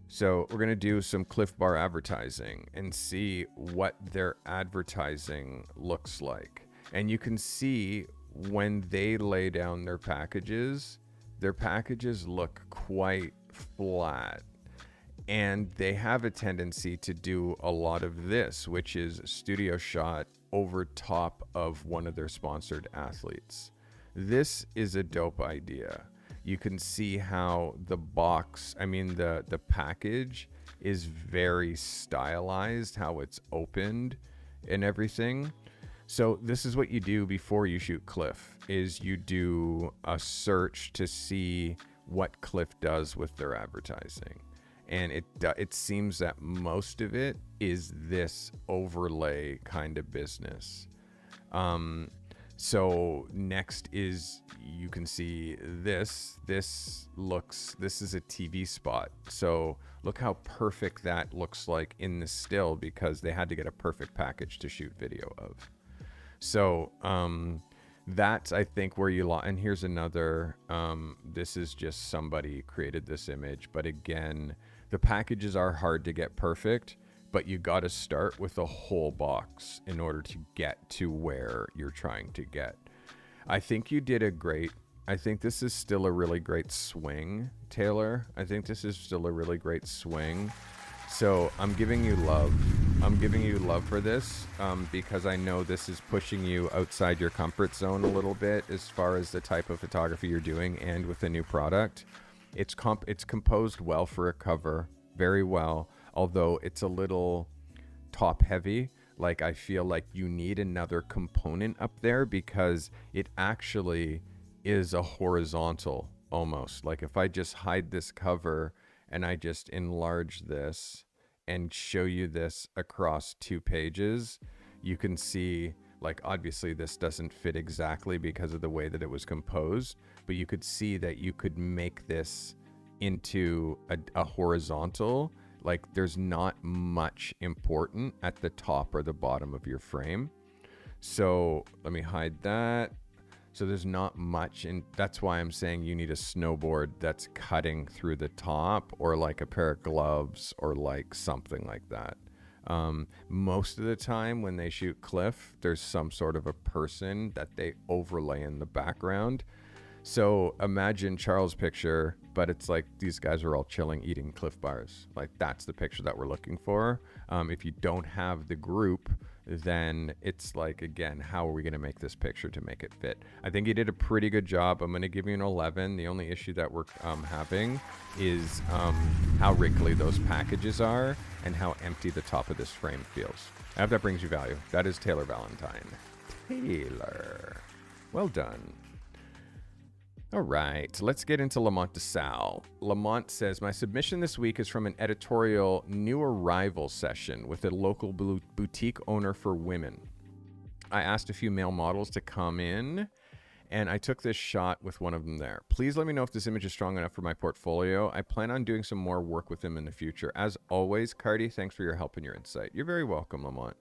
so we're going to do some Cliff Bar advertising and see what their advertising looks like. And you can see when they lay down their packages look quite flat. And they have a tendency to do a lot of this, which is a studio shot over top of one of their sponsored athletes. This is a dope idea. You can see how the the package is very stylized, how it's opened and everything. So this is what you do before you shoot Cliff, is you do a search to see what Cliff does with their advertising. And it seems that most of it is this overlay kind of business. So next is, you can see this. This is a TV spot. So look how perfect that looks like in the still, because they had to get a perfect package to shoot video of. So that's, I think, where you and here's another, this is just somebody created this image, but again, the packages are hard to get perfect, but you got to start with a whole box in order to get to where you're trying to get. I think you did I think this is still a really great swing, Taylor. I think this is still a really great swing. So I'm giving you love. I'm giving you love for this because I know this is pushing you outside your comfort zone a little bit as far as the type of photography you're doing, and with a new product. It's composed well for a cover, very well, although it's a little top heavy. Like, I feel like you need another component up there, because it actually is a horizontal almost. Like, if I just hide this cover and I just enlarge this and show you this across 2 pages, you can see, like, obviously this doesn't fit exactly because of the way that it was composed, but you could see that you could make this into a horizontal. Like, there's not much important at the top or the bottom of your frame. So let me hide that. So there's not much, and that's why I'm saying you need a snowboard that's cutting through the top, or like a pair of gloves, or like something like that. Most of the time when they shoot Cliff, there's some sort of a person that they overlay in the background. So imagine Charles' picture, but it's like these guys are all chilling, eating Cliff bars. Like, that's the picture that we're looking for. If you don't have the group, then it's like, again, how are we going to make this picture to make it fit? I think you did a pretty good job. I'm going to give you an 11. The only issue that we're having is how wrinkly those packages are and how empty the top of this frame feels. I hope that brings you value. That is Taylor Valentine. Taylor. Well done. All right, let's get into Lamont DaSal. Lamont says, my submission this week is from an editorial new arrival session with a local boutique owner for women. I asked a few male models to come in, and I took this shot with one of them there. Please let me know if this image is strong enough for my portfolio. I plan on doing some more work with him in the future. As always, Carty, thanks for your help and your insight. You're very welcome, Lamont.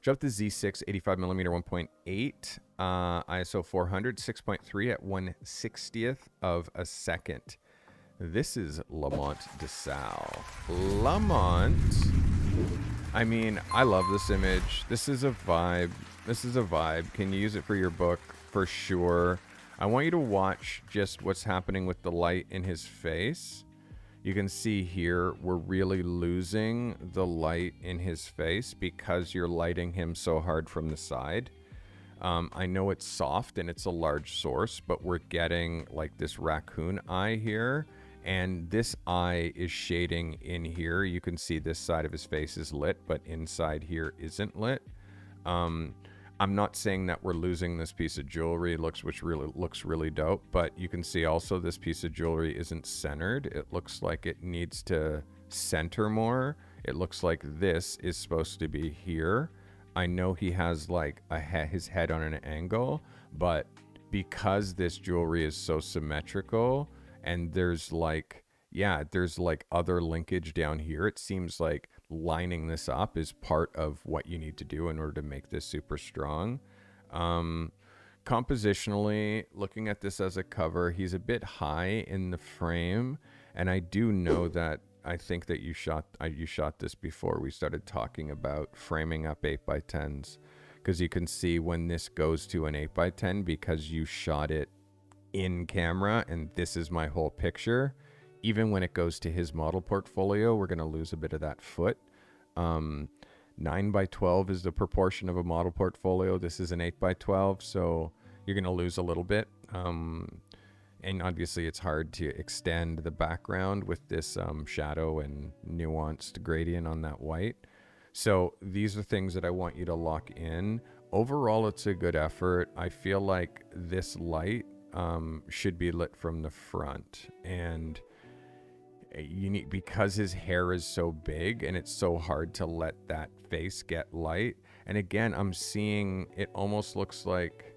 Shot the Z6 85mm 1.8 ISO 400 6.3 at 1/60th of a second. This is Lamont DaSal. Lamont, I mean, I love this image. This is a vibe. This is a vibe. Can you use it for your book? For sure. I want you to watch just what's happening with the light in his face. You can see here, we're really losing the light in his face because you're lighting him so hard from the side. I know it's soft and it's a large source, but we're getting like this raccoon eye here. And this eye is shading in here. You can see this side of his face is lit, but inside here isn't lit. I'm not saying that we're losing this piece of jewelry, which really looks really dope, but you can see also this piece of jewelry isn't centered. It looks like it needs to center more. It looks like this is supposed to be here. I know he has like his head on an angle, but because this jewelry is so symmetrical and there's like, there's like other linkage down here, it seems like lining this up is part of what you need to do in order to make this super strong. Compositionally, looking at this as a cover, he's a bit high in the frame, and I do know that I think that you shot this before we started talking about framing up 8x10s, because you can see when this goes to an 8x10, because you shot it in camera and this is my whole picture, even when it goes to his model portfolio, we're going to lose a bit of that foot. 9x12 is the proportion of a model portfolio. This is an 8x12, so you're going to lose a little bit. And obviously it's hard to extend the background with this shadow and nuanced gradient on that white. So these are things that I want you to lock in. Overall, it's a good effort. I feel like this light should be lit from the front, and you need, because his hair is so big and it's so hard to let that face get light. And again, I'm seeing, it almost looks like,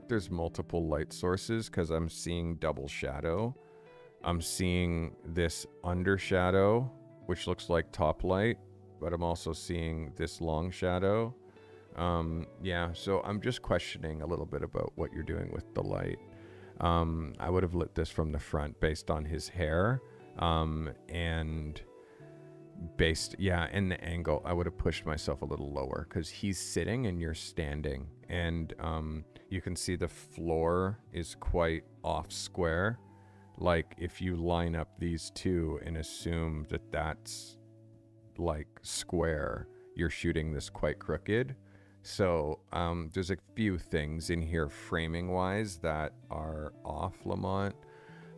there's multiple light sources because I'm seeing double shadow. I'm seeing this under shadow, which looks like top light, but I'm also seeing this long shadow. Yeah, so I'm just questioning a little bit about what you're doing with the light. I would have lit this from the front based on his hair, and the angle. I would have pushed myself a little lower because he's sitting and you're standing, and you can see the floor is quite off square. Like if you line up these two and assume that that's like square, you're shooting this quite crooked. So there's a few things in here framing wise that are off, Lamont.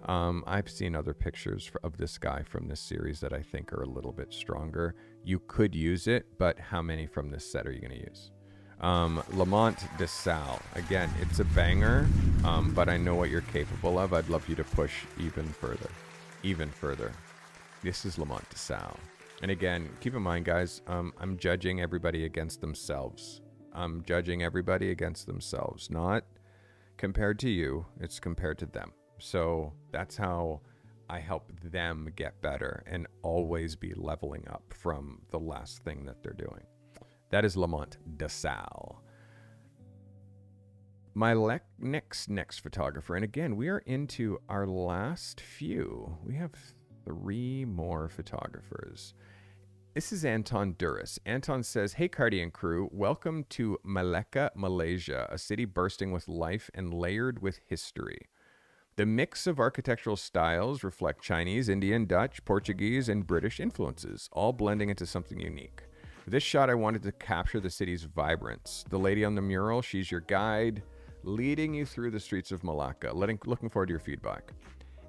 I've seen other pictures of this guy from this series that I think are a little bit stronger. You could use it, but how many from this set are you going to use? Lamont DaSal. Again, it's a banger, but I know what you're capable of. I'd love you to push even further. This is Lamont DaSal. And again, keep in mind, guys, I'm judging everybody against themselves. Not compared to you. It's compared to them. So that's how I help them get better and always be leveling up from the last thing that they're doing. That is Lamont DaSal. My next photographer, and again, we are into our last few. We have 3 more photographers. This is Anton Duris. Anton says, "Hey, Carty and crew, welcome to Malacca, Malaysia, a city bursting with life and layered with history. The mix of architectural styles reflect Chinese, Indian, Dutch, Portuguese, and British influences, all blending into something unique. For this shot, I wanted to capture the city's vibrance. The lady on the mural, she's your guide, leading you through the streets of Malacca. Looking forward to your feedback.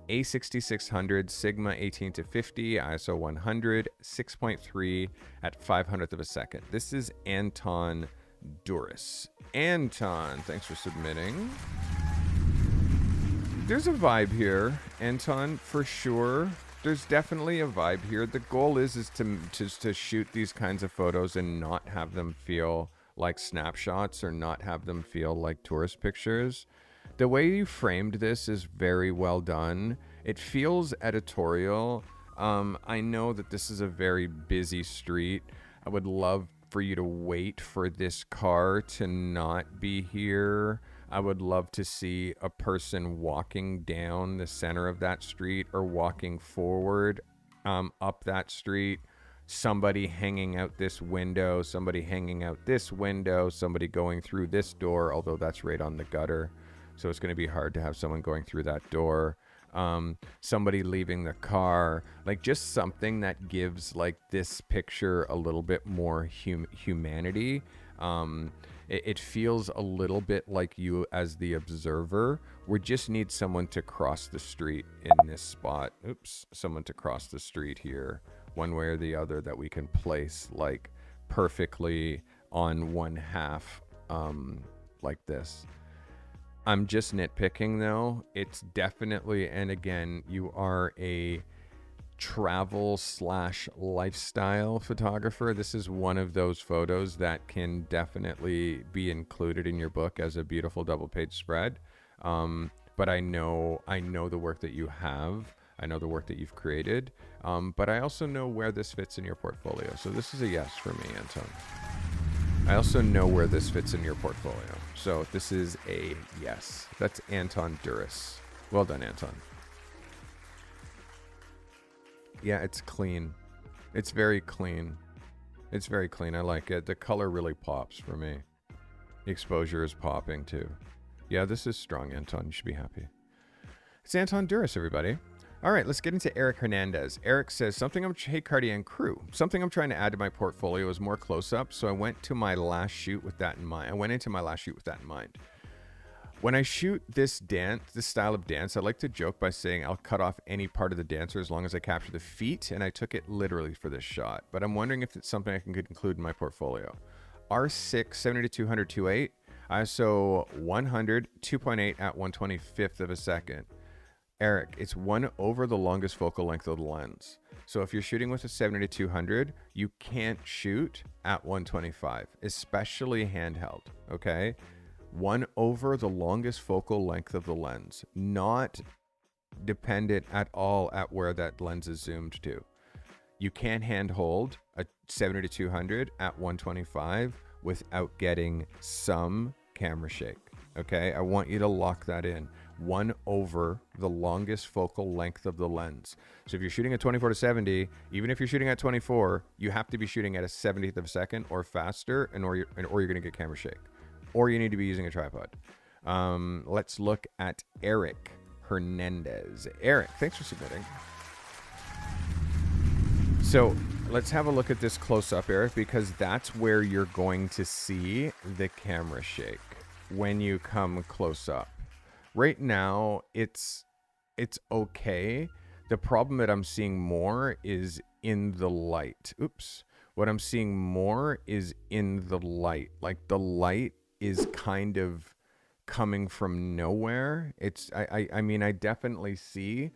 A6600, Sigma 18 to 50, ISO 100, 6.3 at 500th of a second." This is Anton Duris. Anton, thanks for submitting. There's a vibe here, Anton, for sure. There's definitely a vibe here. The goal is to shoot these kinds of photos and not have them feel like snapshots or not have them feel like tourist pictures. The way you framed this is very well done. It feels editorial. I know that this is a very busy street. I would love for you to wait for this car to not be here. I would love to see a person walking down the center of that street or walking forward up that street. Somebody hanging out this window, somebody hanging out this window, somebody going through this door, although that's right on the gutter. So it's going to be hard to have someone going through that door. Somebody leaving the car, like just something that gives like this picture a little bit more humanity. It feels a little bit like you as the observer. We just need someone to cross the street in this spot. Someone to cross the street here, one way or the other, that we can place like perfectly on one half, like this. I'm just nitpicking though. It's definitely, and again, you are a travel/lifestyle photographer. This is one of those photos that can definitely be included in your book as a beautiful double page spread. But I know the work that you have. I know the work that you've created. But I also know where this fits in your portfolio. So this is a yes for me, Anton. I also know where this fits in your portfolio. So this is a yes. That's Anton Duris. Well done, Anton. Yeah, it's clean. It's very clean. It's very clean. I like it. The color really pops for me. The exposure is popping too. Yeah, this is strong, Anton. You should be happy. It's Anton Duris, everybody. All right, let's get into Eric Hernandez. Eric says, hey, Carty and crew, something I'm trying to add to my portfolio is more close-up, so I went into my last shoot with that in mind. When I shoot this style of dance, I like to joke by saying I'll cut off any part of the dancer as long as I capture the feet, and I took it literally for this shot. But I'm wondering if it's something I can include in my portfolio. R6, 70-200, 2.8, ISO 100, 2.8 at 1/25th of a second. Eric, it's 1 over the longest focal length of the lens. So if you're shooting with a 70-200, you can't shoot at 125, especially handheld, okay? 1 over the longest focal length of the lens, not dependent at all at where that lens is zoomed to. You can't handhold a 70-200 at 125 without getting some camera shake, okay? I want you to lock that in. 1 over the longest focal length of the lens. So if you're shooting at 24-70, even if you're shooting at 24, you have to be shooting at a 70th of a second or faster, or you're going to get camera shake, or you need to be using a tripod. Let's look at Eric Hernandez. Eric, thanks for submitting. So let's have a look at this close up, Eric, because that's where you're going to see the camera shake when you come close up. Right now, it's okay. The problem that I'm seeing more is in the light. Oops. What I'm seeing more is in the light. Like the light is kind of coming from nowhere. I mean, I definitely see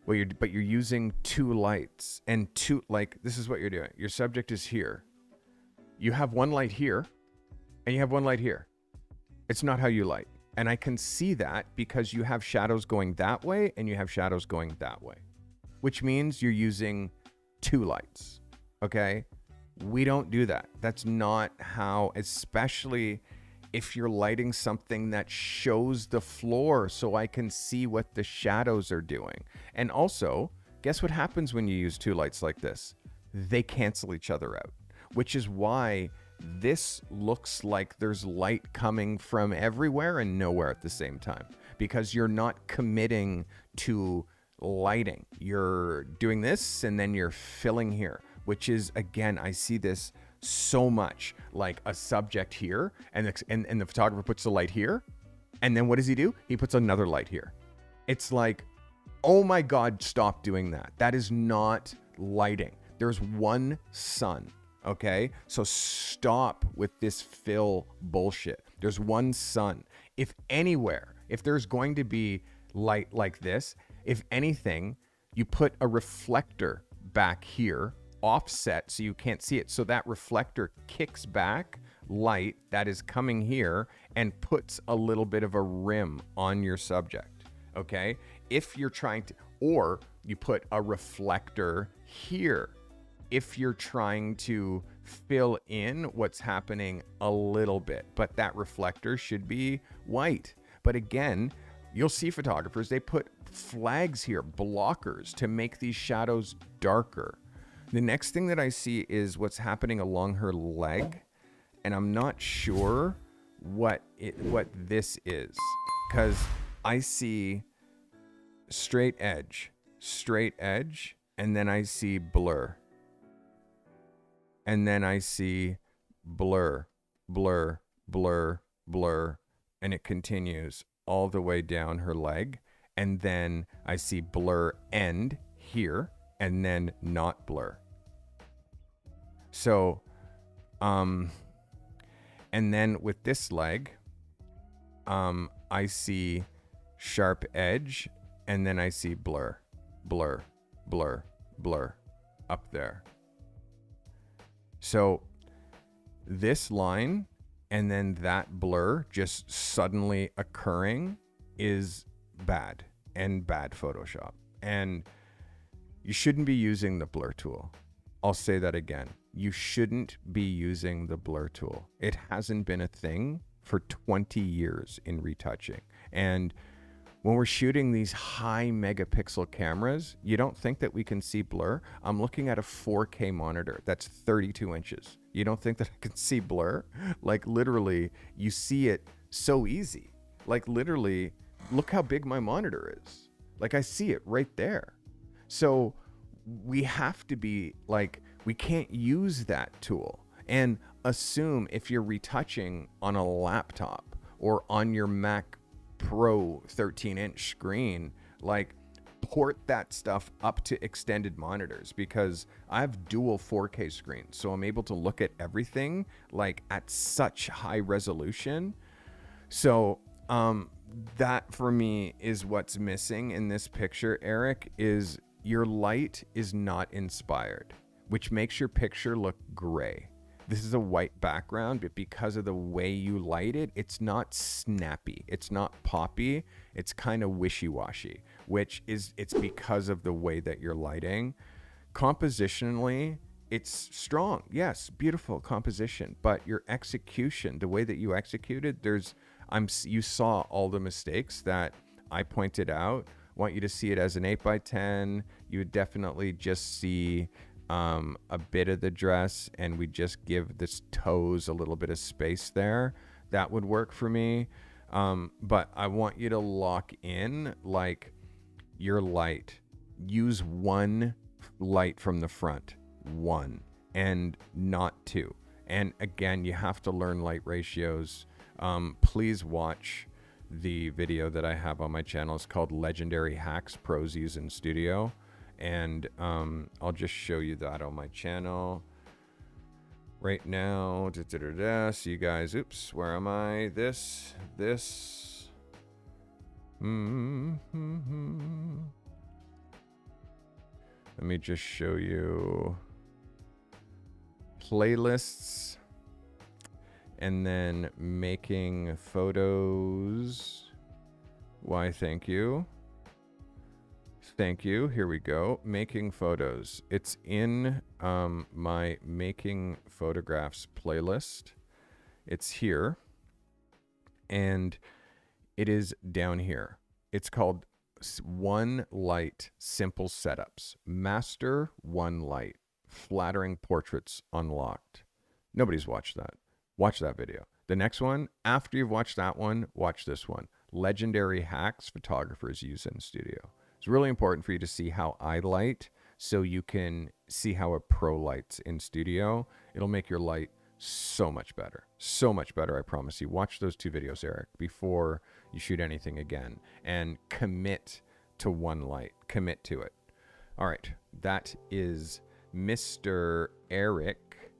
but you're using two lights and this is what you're doing. Your subject is here. You have one light here and you have one light here. It's not how you light. And I can see that because you have shadows going that way and you have shadows going that way, which means you're using two lights. Okay. We don't do that. That's not how, especially if you're lighting something that shows the floor so I can see what the shadows are doing. And also, guess what happens when you use two lights like this? They cancel each other out, which is why this looks like there's light coming from everywhere and nowhere at the same time, because you're not committing to lighting. You're doing this and then you're filling here, which is, again, I see this so much, like a subject here and the photographer puts the light here. And then what does he do? He puts another light here. It's like, oh my God, stop doing that. That is not lighting. There's one sun. Okay, so stop with this fill bullshit. There's one sun. If anywhere, if there's going to be light like this, if anything, you put a reflector back here, offset so you can't see it. So that reflector kicks back light that is coming here and puts a little bit of a rim on your subject. Okay, if you're trying to, or you put a reflector here if you're trying to fill in what's happening a little bit, but that reflector should be white. But again, you'll see photographers, they put flags here, blockers, to make these shadows darker. The next thing that I see is what's happening along her leg, and I'm not sure what this is, because I see straight edge, and then I see blur. And then I see blur, blur, blur, blur, and it continues all the way down her leg. And then I see blur end here, and then not blur. So, and then with this leg, I see sharp edge, and then I see blur, blur, blur, blur up there. So this line and then that blur just suddenly occurring is bad Photoshop. And you shouldn't be using the blur tool. I'll say that again. You shouldn't be using the blur tool. It hasn't been a thing for 20 years in retouching. And when we're shooting these high megapixel cameras, you don't think that we can see blur? I'm looking at a 4K monitor that's 32 inches. You don't think that I can see blur? Like literally, you see it so easy. Like literally, look how big my monitor is. Like, I see it right there. So we have to be like, we can't use that tool and assume if you're retouching on a laptop or on your Mac Pro 13-inch screen, like, port that stuff up to extended monitors, because I have dual 4K screens, so I'm able to look at everything like at such high resolution. So that for me is what's missing in this picture, Eric, is your light is not inspired, which makes your picture look gray. This is a white background, but because of the way you light it, it's not snappy. It's not poppy. It's kind of wishy-washy, it's because of the way that you're lighting. Compositionally, it's strong. Yes, beautiful composition, but your execution, the way that you executed, you saw all the mistakes that I pointed out. I want you to see it as an 8x10. You would definitely just see a bit of the dress, and we just give this toes a little bit of space there. That would work for me. But I want you to lock in like your light. Use one light from the front, one, and not two. And again, you have to learn light ratios. Please watch the video that I have on my channel. It's called Legendary Hacks Pros Use in Studio. And I'll just show you that on my channel right now. So you guys, oops, where am I? This. Let me just show you playlists, and then making photos. Why, thank you. Thank you. Here we go. Making photos. It's in my making photographs playlist. It's here. And it is down here. It's called One Light Simple Setups. Master One Light. Flattering Portraits Unlocked. Nobody's watched that. Watch that video. The next one, after you've watched that one, watch this one. Legendary Hacks Photographers Use in Studio. It's really important for you to see how I light so you can see how a pro lights in studio. It'll make your light so much better. So much better, I promise you. Watch those two videos, Eric, before you shoot anything again. And commit to one light. Commit to it. All right. That is Mr. Eric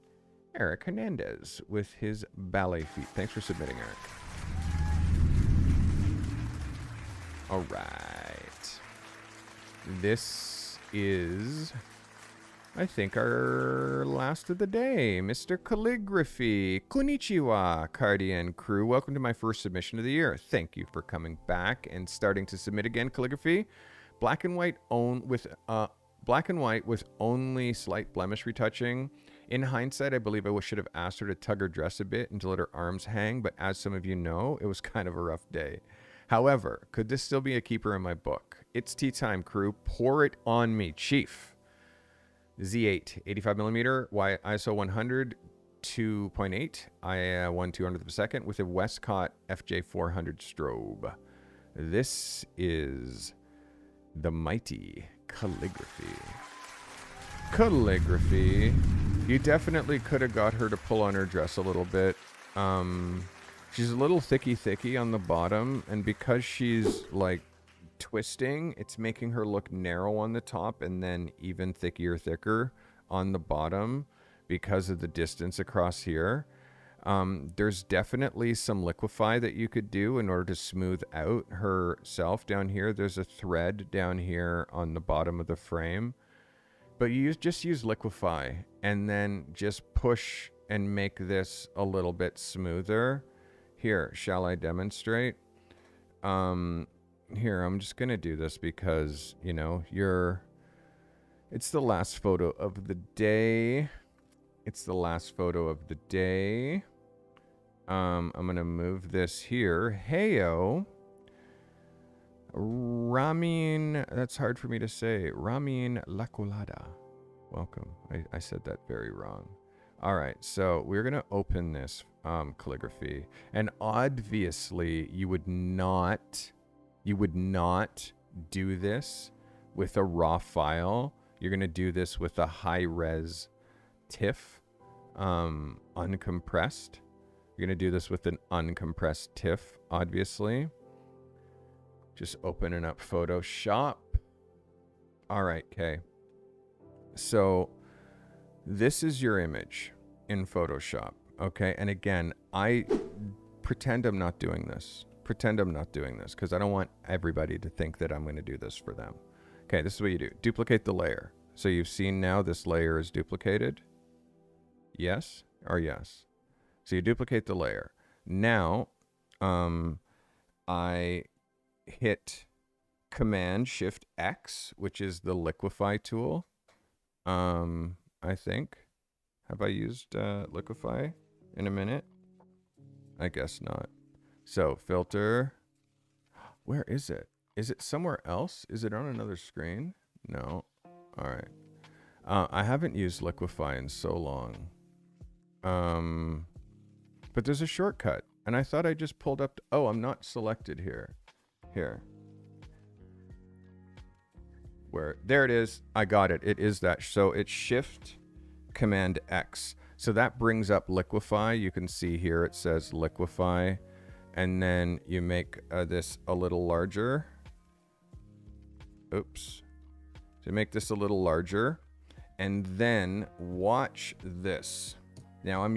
Hernandez with his ballet feet. Thanks for submitting, Eric. All right. This is, I think, our last of the day. Mr. Khaligraphy. Konnichiwa, Carty and crew. Welcome to my first submission of the year. Thank you for coming back and starting to submit again, Khaligraphy. Black and white with only slight blemish retouching. In hindsight, I believe I should have asked her to tug her dress a bit and to let her arms hang, but as some of you know, it was kind of a rough day. However, could this still be a keeper in my book? It's tea time, crew. Pour it on me, Chief. Z8, 85mm, ISO 100, 2.8, I 1 200th of a second with a Westcott FJ400 strobe. This is the mighty Khaligraphy. Khaligraphy. You definitely could have got her to pull on her dress a little bit. She's a little thicky on the bottom, and because she's like twisting, it's making her look narrow on the top and then even thicker on the bottom because of the distance across here. There's definitely some liquify that you could do in order to smooth out herself down here. There's a thread down here on the bottom of the frame, but you just use liquify and then just push and make this a little bit smoother. Here, shall I demonstrate? Here, I'm just gonna do this because, you know, it's the last photo of the day. It's the last photo of the day. I'm gonna move this here. Heyo. Ramin, that's hard for me to say. Ramin Laculada. Welcome. I said that very wrong. All right, so we're gonna open this Khaligraphy, and obviously you would not do this with a raw file. You're going to do this with a high-res TIFF, uncompressed. You're going to do this with an uncompressed TIFF, obviously. Just opening up Photoshop. All right, Kay. So this is your image in Photoshop, okay? And again, I pretend I'm not doing this. Pretend I'm not doing this because I don't want everybody to think that I'm going to do this for them. Okay, this is what you do. Duplicate the layer. So you've seen now this layer is duplicated. Yes or yes? So you duplicate the layer. Now, I hit Command-Shift-X, which is the liquify tool. I think. Have I used liquify in a minute? I guess not. So filter. Where is it? Is it somewhere else? Is it on another screen? No. All right. I haven't used liquify in so long. But there's a shortcut. And I thought I just pulled up. Oh, I'm not selected here. Here. Where? There it is. I got it. It is that. So it's Shift Command X. So that brings up liquify. You can see here it says liquify. And then you make this a little larger. Oops. So make this a little larger. And then watch this. Now I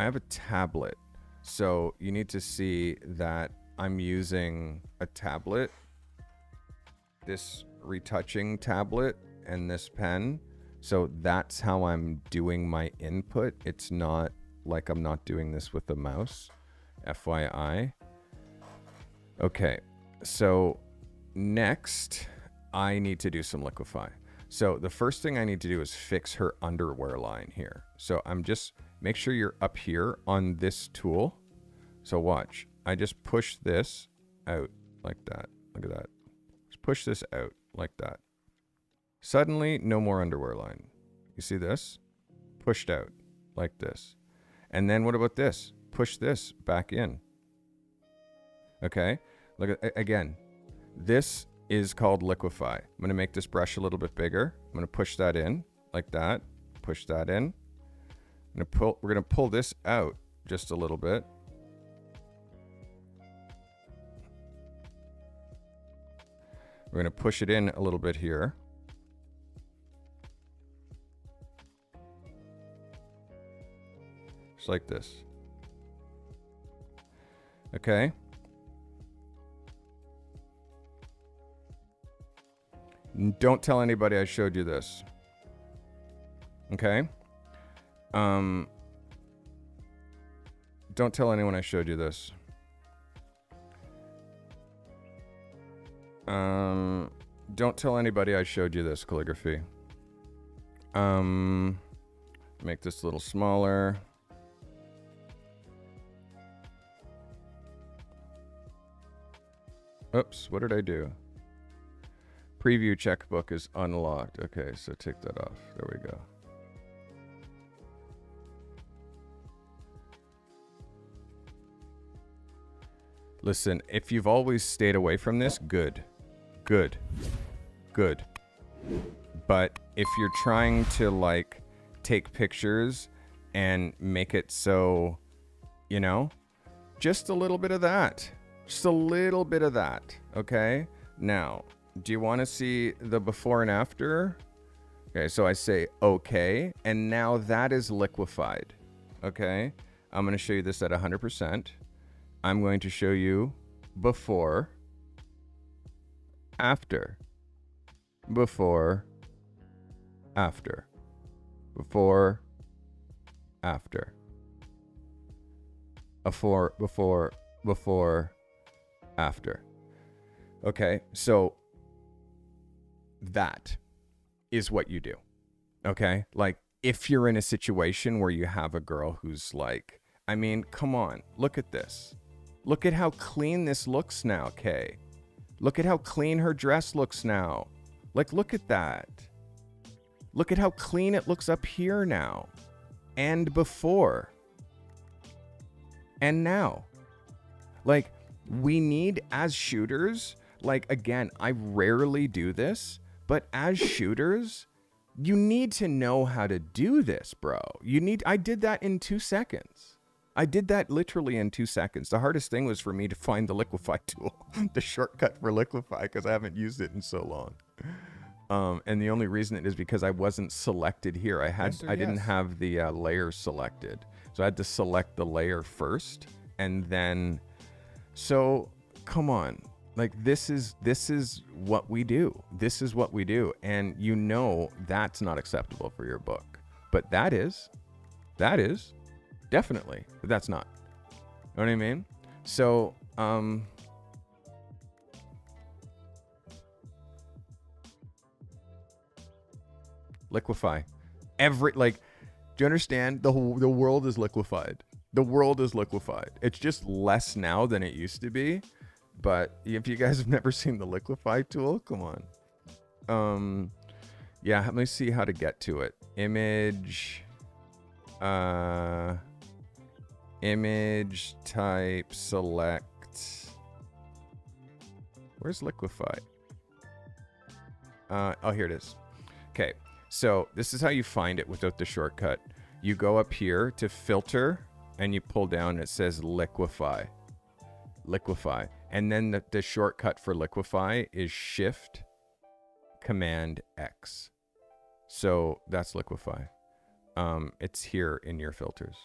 have a tablet. So you need to see that I'm using a tablet. This retouching tablet and this pen. So that's how I'm doing my input. It's not like I'm not doing this with the mouse. FYI. Okay, so next I need to do some liquify. So the first thing I need to do is fix her underwear line here. So I'm just, make sure you're up here on this tool. So watch, I just push this out like that. Look at that. Just push this out like that. Suddenly, no more underwear line. You see this? Pushed out like this. And then what about this? Push this back in. Okay, look at again. This is called liquify. I'm going to make this brush a little bit bigger. I'm going to push that in like that. Push that in. We're going to pull this out just a little bit. We're going to push it in a little bit here. Just like this. Okay. Don't tell anybody I showed you this. Okay? Don't tell anyone I showed you this. Don't tell anybody I showed you this calligraphy. Make this a little smaller. Oops, what did I do? Preview checkbook is unlocked. Okay, so take that off. There we go. Listen, if you've always stayed away from this, good. Good. Good. But if you're trying to, like, take pictures and make it so, you know, just a little bit of that. Just a little bit of that, okay? Now, do you want to see the before and after? Okay, so I say okay, and now that is liquefied, okay? I'm going to show you this at 100%. I'm going to show you before, after, before, after, before, after, before, after. Okay, so that is what you do. Okay, like if you're in a situation where you have a girl who's like, I mean, come on, look at this. Look at how clean this looks now, Kay. Look at how clean her dress looks now. Like, look at that. Look at how clean it looks up here now. And before. And now. Like, we need, as shooters, Like, again, I rarely do this, but as shooters, you need to know how to do this, bro. I did that in 2 seconds. I did that literally in 2 seconds. The hardest thing was for me to find the liquefy tool, the shortcut for liquefy, because I haven't used it in so long. And the only reason it is because I wasn't selected here. I didn't have the layer selected. So I had to select the layer first, and then, so come on. Like, this is what we do. This is what we do. And you know that's not acceptable for your book. But that is. Definitely. But that's not. You know what I mean? So, liquefy. Do you understand? The world is liquefied. The world is liquefied. It's just less now than it used to be. But if you guys have never seen the liquefy tool, come on. Yeah, let me see how to get to it. Image type, select. Where's liquefy? Oh, here it is. Okay, so this is how you find it without the shortcut. You go up here to filter, and you pull down, and it says liquefy. Liquefy. And then the shortcut for liquefy is Shift Command X. So that's liquefy. It's here in your filters.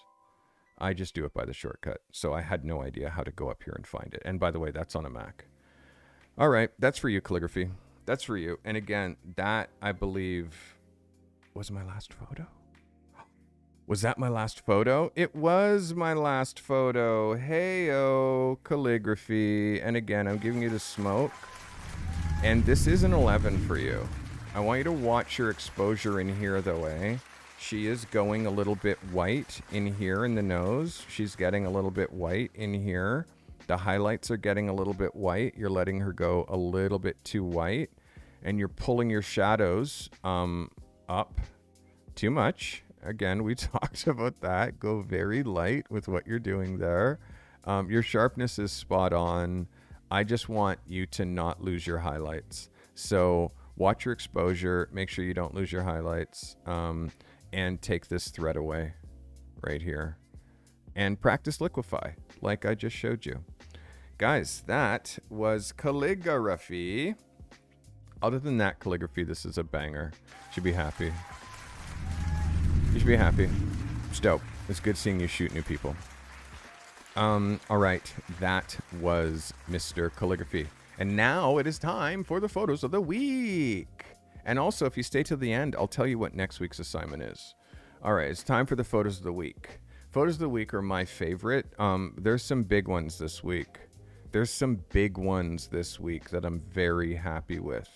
I just do it by the shortcut. So I had no idea how to go up here and find it. And by the way, that's on a Mac. All right. That's for you, Khaligraphy. That's for you. And again, that I believe was my last photo. Was that my last photo? It was my last photo. Hey-o, Khaligraphy. And again, I'm giving you the smoke. And this is an 11 for you. I want you to watch your exposure in here, though, eh? She is going a little bit white in here in the nose. She's getting a little bit white in here. The highlights are getting a little bit white. You're letting her go a little bit too white. And you're pulling your shadows up too much. Again, we talked about that. Go very light with what you're doing there. Your sharpness is spot on. I just want you to not lose your highlights. So watch your exposure. Make sure you don't lose your highlights. And take this thread away right here. And practice liquefy like I just showed you. Guys, that was Khaligraphy. Other than that, Khaligraphy, this is a banger. Should be happy. You should be happy. It's dope. It's good seeing you shoot new people. All right. That was Mr. Khaligraphy. And now it is time for the photos of the week. And also, if you stay till the end, I'll tell you what next week's assignment is. All right. It's time for the photos of the week. Photos of the week are my favorite. There's some big ones this week. There's some big ones this week that I'm very happy with.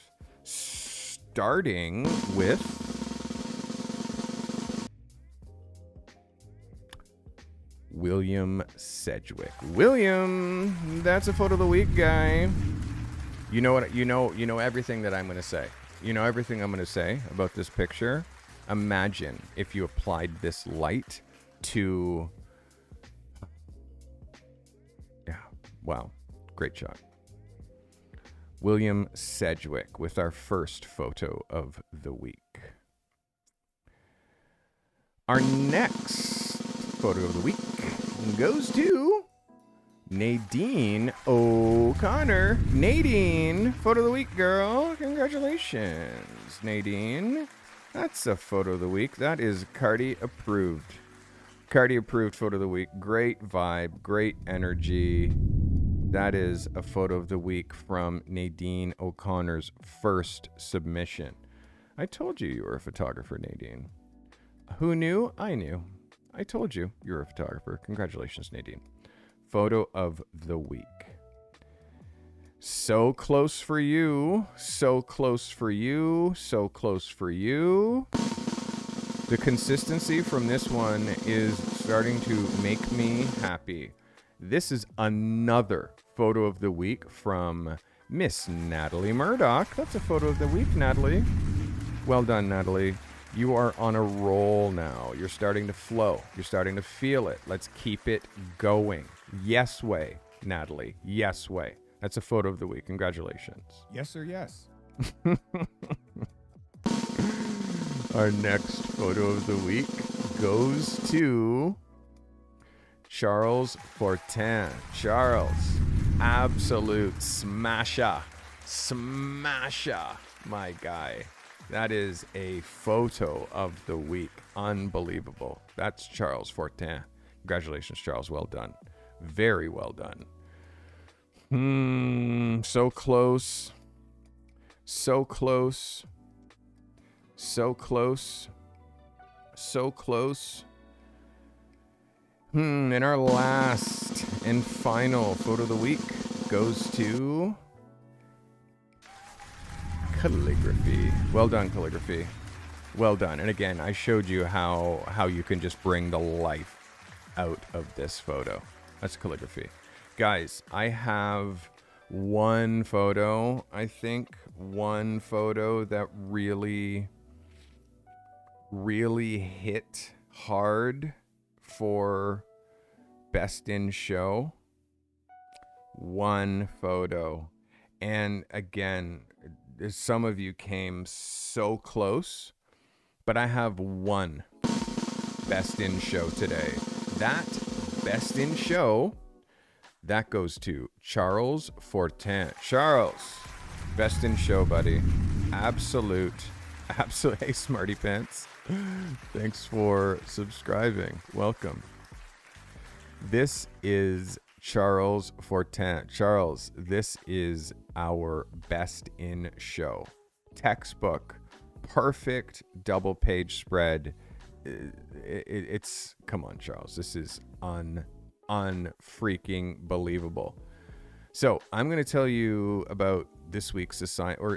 Starting with William Sedwick. William, that's a photo of the week, guy. You know what? You know everything that I'm going to say. You know everything I'm going to say about this picture. Imagine if you applied this light to. Yeah. Wow. Great shot. William Sedwick with our first photo of the week. Our next photo of the week goes to Naen O'Connor. Nadine, photo of the week, girl. Congratulations, Nadine. That's a photo of the week. That is Carty approved. Carty approved photo of the week. Great vibe, great energy. That is a photo of the week from Naen O'Connor's first submission. I told you were a photographer, Nadine. Who knew? I knew. I told you were a photographer. Congratulations, Nadine. Photo of the week. So close for you. So close for you. So close for you. The consistency from this one is starting to make me happy. This is another photo of the week from Miss Natalie Murdoch. That's a photo of the week, Natalie. Well done, Natalie. You are on a roll now. You're starting to flow. You're starting to feel it. Let's keep it going. Yes way, Natalie. Yes way. That's a photo of the week. Congratulations. Yes, sir, yes. Our next photo of the week goes to Charles Fortin. Charles, absolute smasher. Smasher, my guy. That is a photo of the week. Unbelievable. That's Charles Fortin. Congratulations, Charles. Well done. Very well done. So close. So close. So close. So close. And our last and final photo of the week goes to Khaligraphy. Well done, Khaligraphy. Well done. And again, I showed you how you can just bring the life out of this photo. That's Khaligraphy. Guys, I have one photo, I think, one photo that really hit hard for best in show. One photo. And again, some of you came so close, but I have one best in show today. That best in show, that goes to Charles Fortin. Charles, best in show, buddy. Absolute. Hey, Smarty Pants. Thanks for subscribing. Welcome. This is Charles Fortin. Charles, this is our best in show. Textbook, perfect double page spread. It's come on, Charles. This is unfreaking believable. So I'm going to tell you about this week's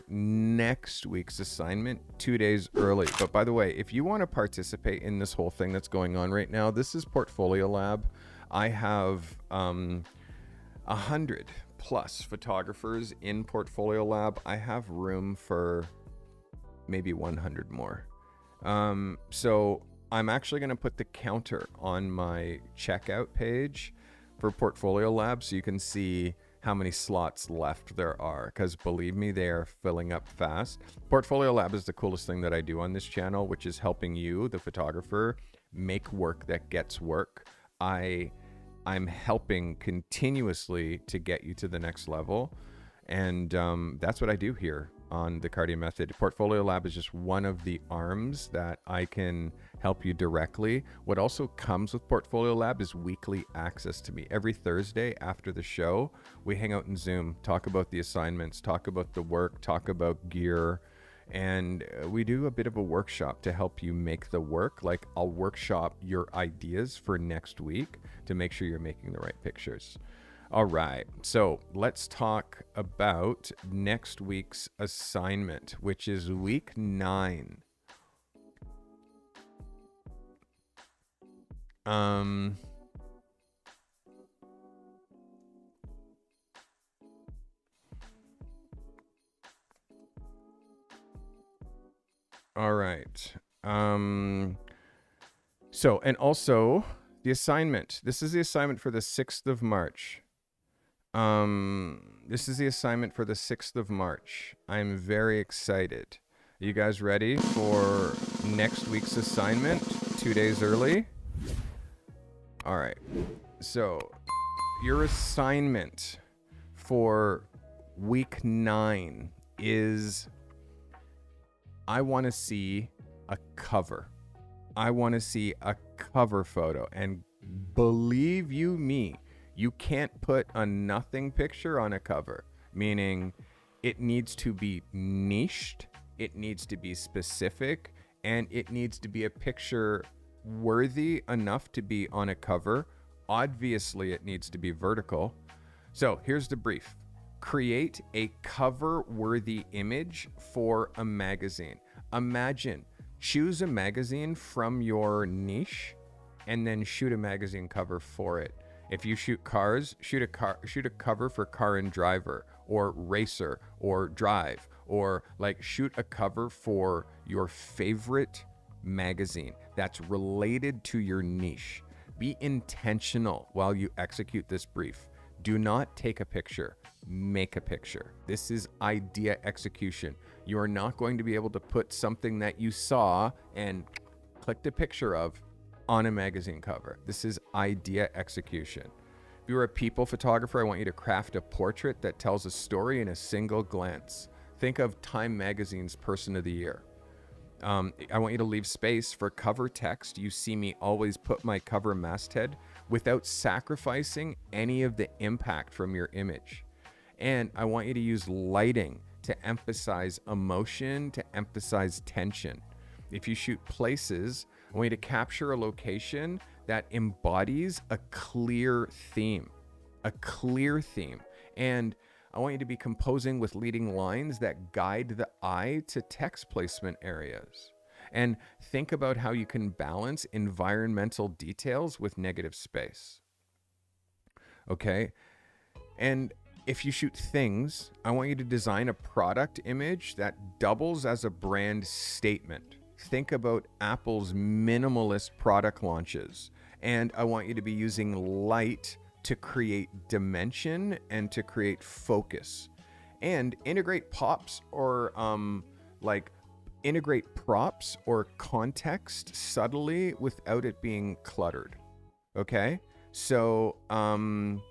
next week's assignment 2 days early. But by the way, if you want to participate in this whole thing that's going on right now, this is Portfolio Lab. I have 100 plus photographers in Portfolio Lab. I have room for maybe 100 more. So I'm actually going to put the counter on my checkout page for Portfolio Lab so you can see how many slots left there are, because believe me, they are filling up fast. Portfolio Lab is the coolest thing that I do on this channel, which is helping you, the photographer, make work that gets work. I'm helping continuously to get you to the next level, and that's what I do here on the Carty Method. Portfolio Lab is just one of the arms that I can help you directly. What also comes with Portfolio Lab is weekly access to me. Every Thursday after the show, we hang out in Zoom, talk about the assignments, talk about the work, talk about gear, and we do a bit of a workshop to help you make the work. Like, I'll workshop your ideas for next week to make sure you're making the right pictures. All right, so let's talk about next week's assignment, which is week 9. All right. So, and also the assignment. This is the assignment for the 6th of March. This is the assignment for the 6th of March. I'm very excited. Are you guys ready for next week's assignment 2 days early? All right. So your assignment for week 9 is, I want to see a cover. I want to see a cover photo. And believe you me, you can't put a nothing picture on a cover, meaning it needs to be niched, it needs to be specific, and it needs to be a picture worthy enough to be on a cover. Obviously, it needs to be vertical. So here's the brief. Create a cover-worthy image for a magazine. Imagine, choose a magazine from your niche and then shoot a magazine cover for it. If you shoot cars, shoot a cover for Car and Driver or Racer or Drive, or like shoot a cover for your favorite magazine that's related to your niche. Be intentional while you execute this brief. Do not take a picture, make a picture. This is idea execution. You are not going to be able to put something that you saw and clicked a picture of on a magazine cover. This is idea execution. If you're a people photographer, I want you to craft a portrait that tells a story in a single glance. Think of Time Magazine's Person of the Year. I want you to leave space for cover text. You see me always put my cover masthead without sacrificing any of the impact from your image. And I want you to use lighting to emphasize emotion, to emphasize tension. If you shoot places, I want you to capture a location that embodies a clear theme. And I want you to be composing with leading lines that guide the eye to text placement areas. And think about how you can balance environmental details with negative space. Okay? And if you shoot things, I want you to design a product image that doubles as a brand statement. Think about Apple's minimalist product launches. And I want you to be using light to create dimension and to create focus. And integrate props or integrate props or context subtly without it being cluttered. Okay? So I'm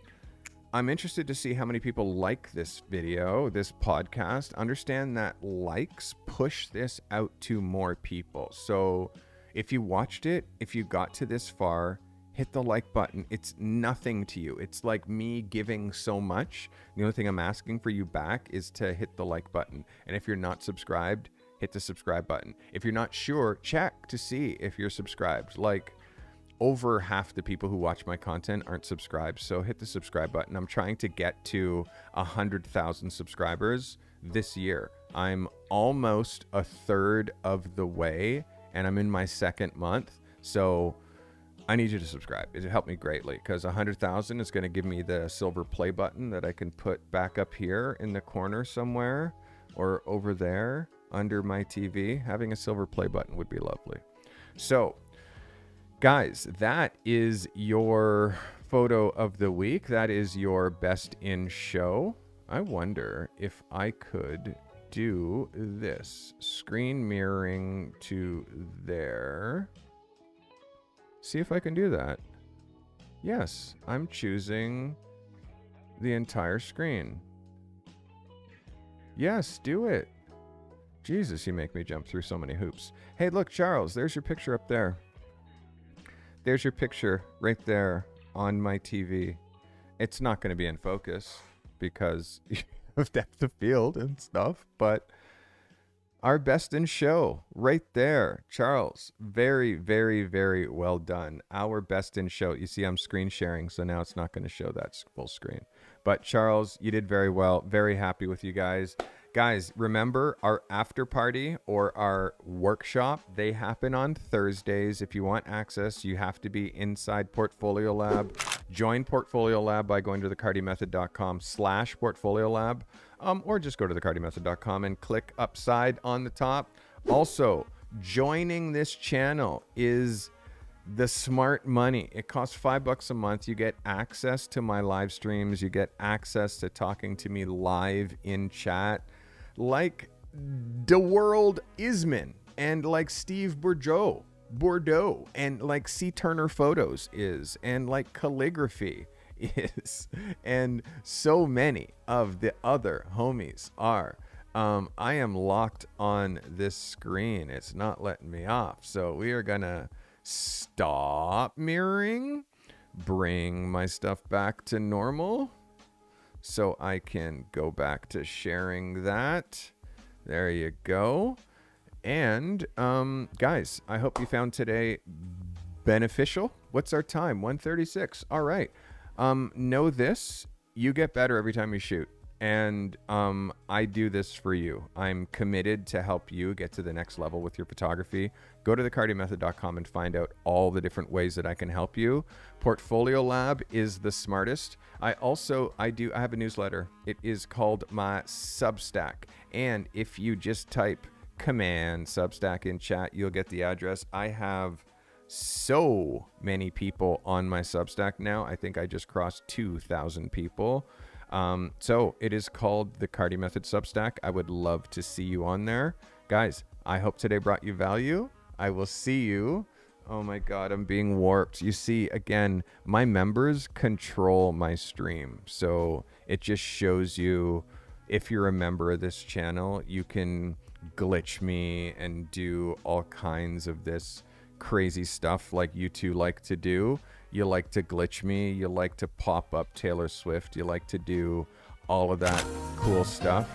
interested to see how many people like this video, this podcast. Understand that likes push this out to more people. So if you watched it, if you got to this far, hit the like button. It's nothing to you. It's like me giving so much. The only thing I'm asking for you back is to hit the like button. And if you're not subscribed, hit the subscribe button. If you're not sure, check to see if you're subscribed. Like, over half the people who watch my content aren't subscribed, so hit the subscribe button. I'm trying to get to 100,000 subscribers this year. I'm almost a third of the way, and I'm in my second month, so I need you to subscribe. It helped me greatly, because 100,000 is going to give me the silver play button that I can put back up here in the corner somewhere, or over there under my TV. Having a silver play button would be lovely. So, guys, that is your photo of the week. That is your best in show. I wonder if I could do this. Screen mirroring to there. See if I can do that. Yes, I'm choosing the entire screen. Yes, do it. Jesus, you make me jump through so many hoops. Hey, look, Charles, there's your picture up there. There's your picture right there on my TV. It's not going to be in focus because of depth of field and stuff, but our best in show right there. Charles, very, very, very well done. Our best in show. You see, I'm screen sharing, so now it's not going to show that full screen. But Charles, you did very well. Very happy with you guys. Guys, remember our after party or our workshop, they happen on Thursdays. If you want access, you have to be inside Portfolio Lab. Join Portfolio Lab by going to thecartymethod.com/Portfolio Lab, or just go to thecartymethod.com and click upside on the top. Also, joining this channel is the smart money. It costs $5 a month. You get access to my live streams. You get access to talking to me live in chat, like the world Isman and like Steve Bordeaux, and like C. Turner Photos is, and like Khaligraphy is, and so many of the other homies are. I am locked on this screen. It's not letting me off. So we are gonna stop mirroring, bring my stuff back to normal so I can go back to sharing that. There you go. And guys, I hope you found today beneficial. What's our time? 1:36. All right. Know this, you get better every time you shoot. And I do this for you. I'm committed to help you get to the next level with your photography. Go to thecartymethod.com and find out all the different ways that I can help you. Portfolio Lab is the smartest. I have a newsletter. It is called my Substack. And if you just type command Substack in chat, you'll get the address. I have so many people on my Substack now. I think I just crossed 2,000 people. So it is called the Carty Method Substack. I would love to see you on there. Guys, I hope today brought you value. I will see you. Oh my God, I'm being warped. You see, again, my members control my stream. So it just shows you, if you're a member of this channel, you can glitch me and do all kinds of this crazy stuff like you two like to do. You like to glitch me. You like to pop up Taylor Swift. You like to do all of that cool stuff.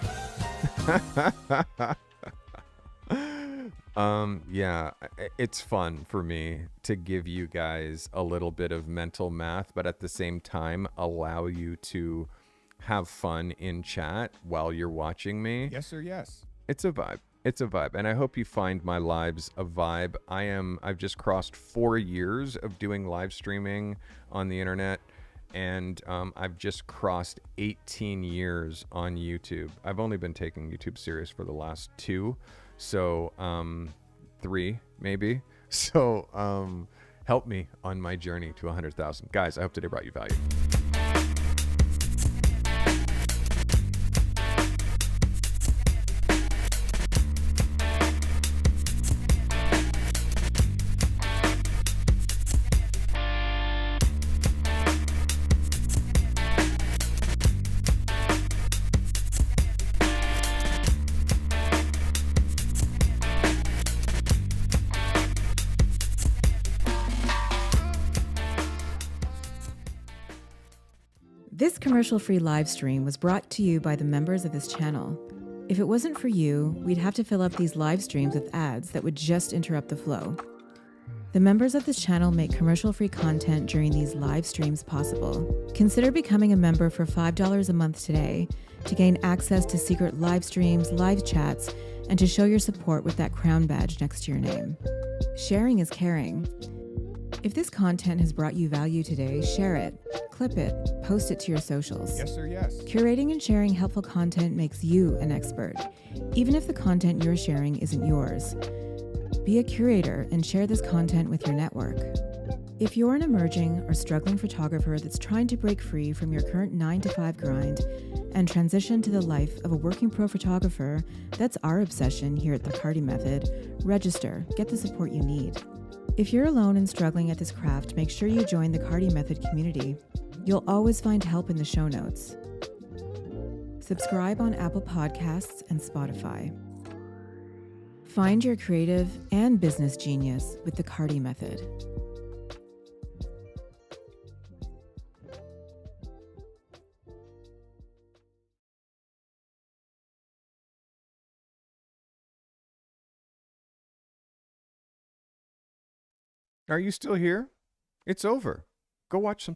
Yeah, it's fun for me to give you guys a little bit of mental math, but at the same time, allow you to have fun in chat while you're watching me. Yes, sir. Yes. It's a vibe. It's a vibe. And I hope you find my lives a vibe. I've just crossed 4 years of doing live streaming on the internet. And I've just crossed 18 years on YouTube. I've only been taking YouTube serious for the last 2. So 3 maybe. So help me on my journey to 100,000. Guys, I hope today brought you value. This commercial-free live stream was brought to you by the members of this channel. If it wasn't for you, we'd have to fill up these live streams with ads that would just interrupt the flow. The members of this channel make commercial-free content during these live streams possible. Consider becoming a member for $5 a month today to gain access to secret live streams, live chats, and to show your support with that crown badge next to your name. Sharing is caring. If this content has brought you value today, share it, clip it, post it to your socials. Yes, sir. Yes. Curating and sharing helpful content makes you an expert, even if the content you're sharing isn't yours. Be a curator and share this content with your network. If you're an emerging or struggling photographer that's trying to break free from your current 9-to-5 grind and transition to the life of a working pro photographer, that's our obsession here at the Carty Method. Register, get the support you need. If you're alone and struggling at this craft, make sure you join the Carty Method community. You'll always find help in the show notes. Subscribe on Apple Podcasts and Spotify. Find your creative and business genius with the Carty Method. Are you still here? It's over. Go watch some